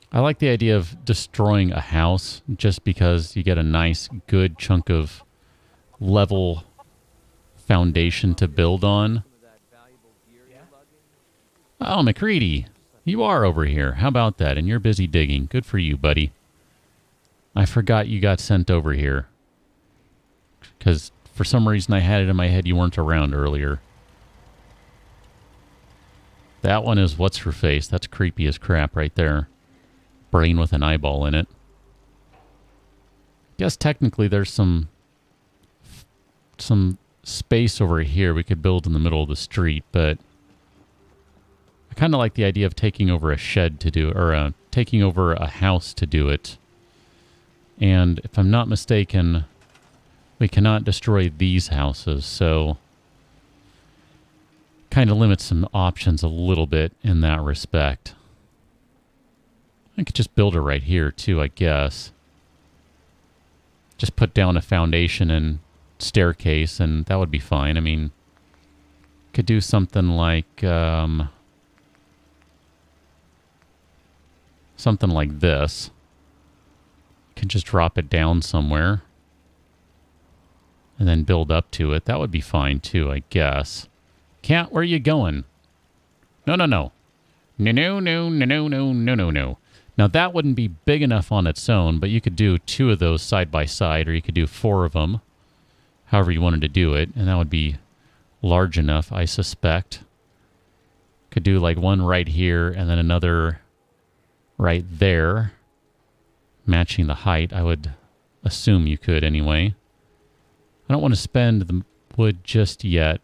[SPEAKER 3] I like the idea of destroying a house just because you get a nice, good chunk of level foundation to build on. Oh, McCready, you are over here. How about that? And you're busy digging. Good for you, buddy. I forgot you got sent over here. Because for some reason I had it in my head you weren't around earlier. That one is what's her face. That's creepy as crap right there. Brain with an eyeball in it. Guess technically there's some space over here we could build in the middle of the street, but I kind of like the idea of taking over a shed to do, or taking over a house to do it. And if I'm not mistaken, we cannot destroy these houses, so kind of limits some options a little bit in that respect. I could just build it right here too, I guess. Just put down a foundation and staircase, and that would be fine. I mean, could do something like something like this. Could just drop it down somewhere and then build up to it. That would be fine too, I guess. Cat, where are you going? No, no, no. No, no, no, no, no, no, no, no, no. Now, that wouldn't be big enough on its own, but you could do 2 of those side by side, or you could do 4 of them, however you wanted to do it, and that would be large enough, I suspect. Could do like one right here, and then another right there, matching the height. I would assume you could anyway. I don't want to spend the wood just yet.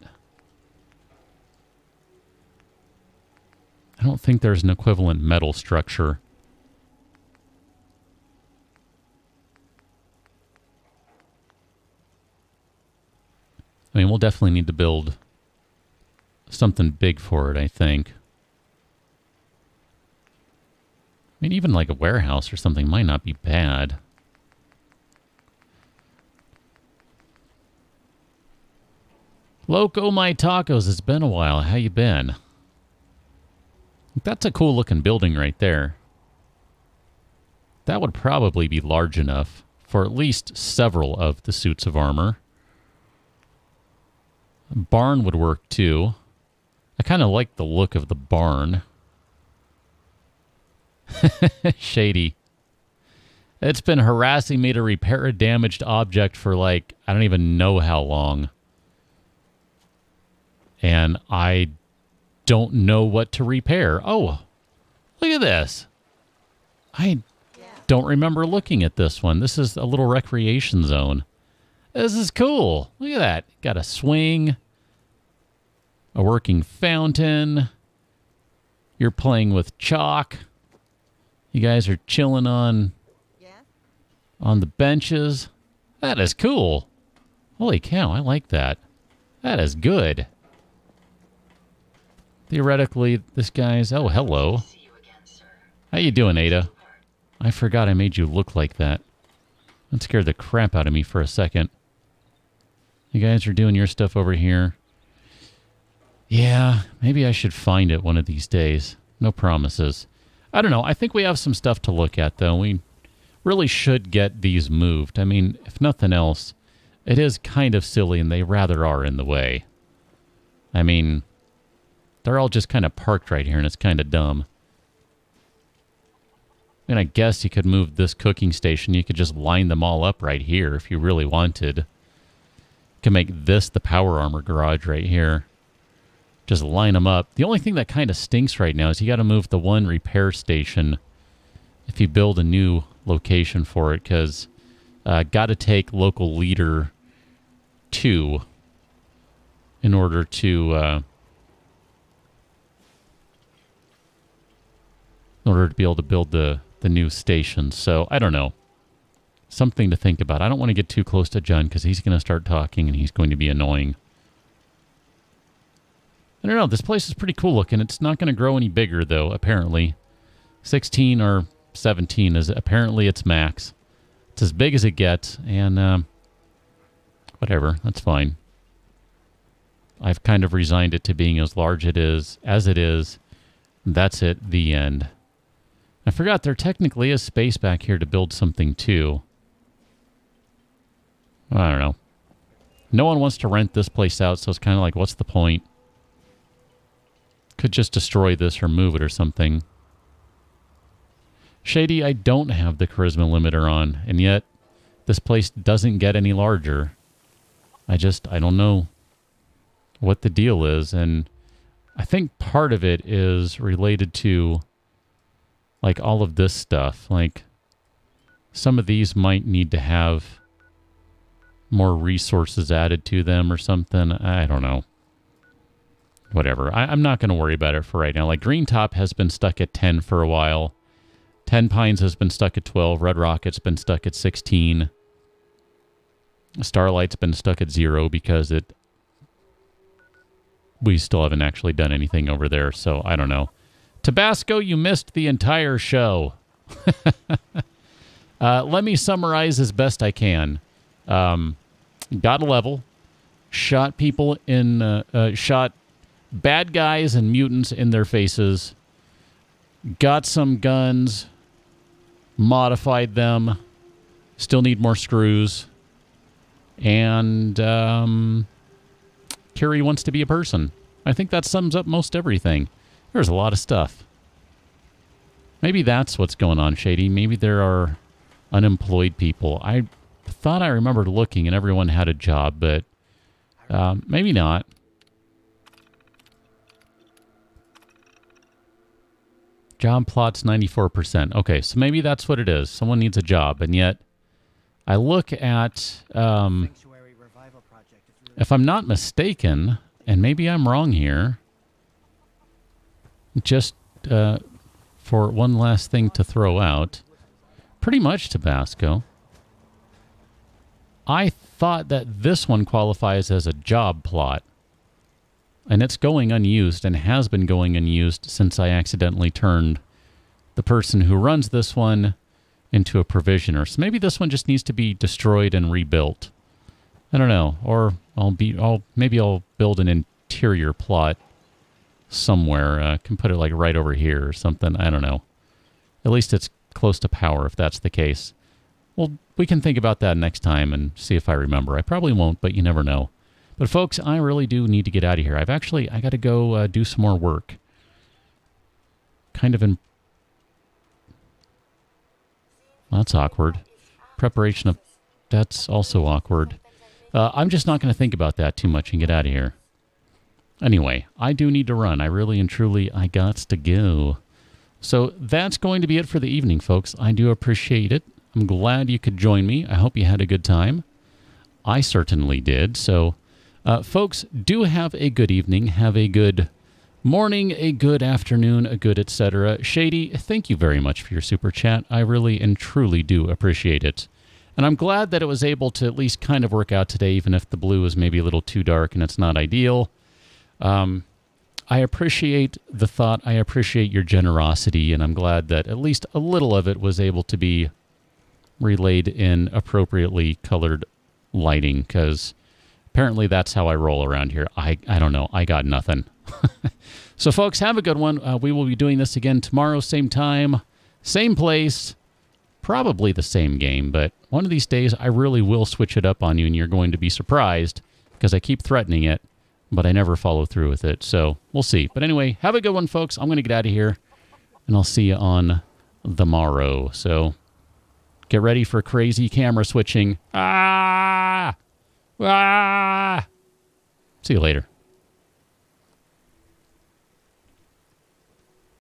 [SPEAKER 3] I don't think there's an equivalent metal structure. I mean, we'll definitely need to build something big for it, I think. I mean, even like a warehouse or something might not be bad. Loco my tacos, it's been a while. How you been? That's a cool looking building right there. That would probably be large enough for at least several of the suits of armor. Barn would work too. I kind of like the look of the barn. Shady. It's been harassing me to repair a damaged object for like, I don't even know how long. And I don't know what to repair. Oh, look at this. I don't remember looking at this one. This is a little recreation zone. This is cool. Look at that. Got a swing, a working fountain. You're playing with chalk. You guys are chilling on the benches. That is cool. Holy cow, I like that. That is good. Theoretically, this guy's... Oh, hello. How you doing, Ada? I forgot I made you look like that. That scared the crap out of me for a second. You guys are doing your stuff over here. Yeah, maybe I should find it one of these days. No promises. I don't know. I think we have some stuff to look at, though. We really should get these moved. I mean, if nothing else, it is kind of silly and they rather are in the way. I mean, they're all just kind of parked right here and it's kind of dumb. I mean, I guess you could move this cooking station. You could just line them all up right here if you really wanted. You can make this the power armor garage right here. Just line them up. The only thing that kind of stinks right now is you got to move the one repair station if you build a new location for it, because got to take local leader 2 in order to be able to build the new station. So I don't know. Something to think about. I don't want to get too close to John because he's going to start talking and he's going to be annoying. I don't know. This place is pretty cool looking. It's not going to grow any bigger, though, apparently. 16 or 17 is apparently its max. It's as big as it gets, and whatever. That's fine. I've kind of resigned it to being as large as it is. That's it. The end. I forgot there technically is space back here to build something, too. I don't know. No one wants to rent this place out, so it's kind of like, what's the point? Could just destroy this or move it or something. Shady, I don't have the charisma limiter on, and yet this place doesn't get any larger. I don't know what the deal is, and I think part of it is related to like all of this stuff. Like some of these might need to have more resources added to them or something. I don't know. Whatever. I'm not going to worry about it for right now. Like Green Top has been stuck at 10 for a while. 10 Pines has been stuck at 12. Red Rocket's been stuck at 16. Starlight's been stuck at 0 because we still haven't actually done anything over there, so I don't know. Tabasco, you missed the entire show. Let me summarize as best I can. Got a level. Shot people in... shot bad guys and mutants in their faces. Got some guns. Modified them. Still need more screws. And Carrie wants to be a person. I think that sums up most everything. There's a lot of stuff. Maybe that's what's going on, Shady. Maybe there are unemployed people. I thought I remembered looking and everyone had a job, but maybe not. Job plots 94%. Okay, so maybe that's what it is. Someone needs a job, and yet I look at, if I'm not mistaken, and maybe I'm wrong here, just for one last thing to throw out, pretty much Tabasco. I thought that this one qualifies as a job plot. And it's going unused and has been going unused since I accidentally turned the person who runs this one into a provisioner. So maybe this one just needs to be destroyed and rebuilt. I don't know. Or maybe I'll build an interior plot somewhere. Can put it like right over here or something. I don't know. At least it's close to power if that's the case. Well, we can think about that next time and see if I remember. I probably won't, but you never know. But folks, I really do need to get out of here. I got to go do some more work. Kind of in... Well, that's awkward. Preparation of... That's also awkward. I'm just not going to think about that too much and get out of here. Anyway, I do need to run. I really and truly, I gots to go. So that's going to be it for the evening, folks. I do appreciate it. I'm glad you could join me. I hope you had a good time. I certainly did. So... folks, do have a good evening, have a good morning, a good afternoon, a good etc. Shady, thank you very much for your super chat. I really and truly do appreciate it. And I'm glad that it was able to at least kind of work out today, even if the blue is maybe a little too dark and it's not ideal. I appreciate the thought. I appreciate your generosity, and I'm glad that at least a little of it was able to be relayed in appropriately colored lighting, because... apparently that's how I roll around here. I don't know. I got nothing. So, folks, have a good one. We will be doing this again tomorrow, same time, same place. probably the same game, but one of these days I really will switch it up on you and you're going to be surprised because I keep threatening it, but I never follow through with it. So we'll see. But anyway, have a good one, folks. I'm going to get out of here and I'll see you on the morrow. So get ready for crazy camera switching. Ah! Ah! See you later.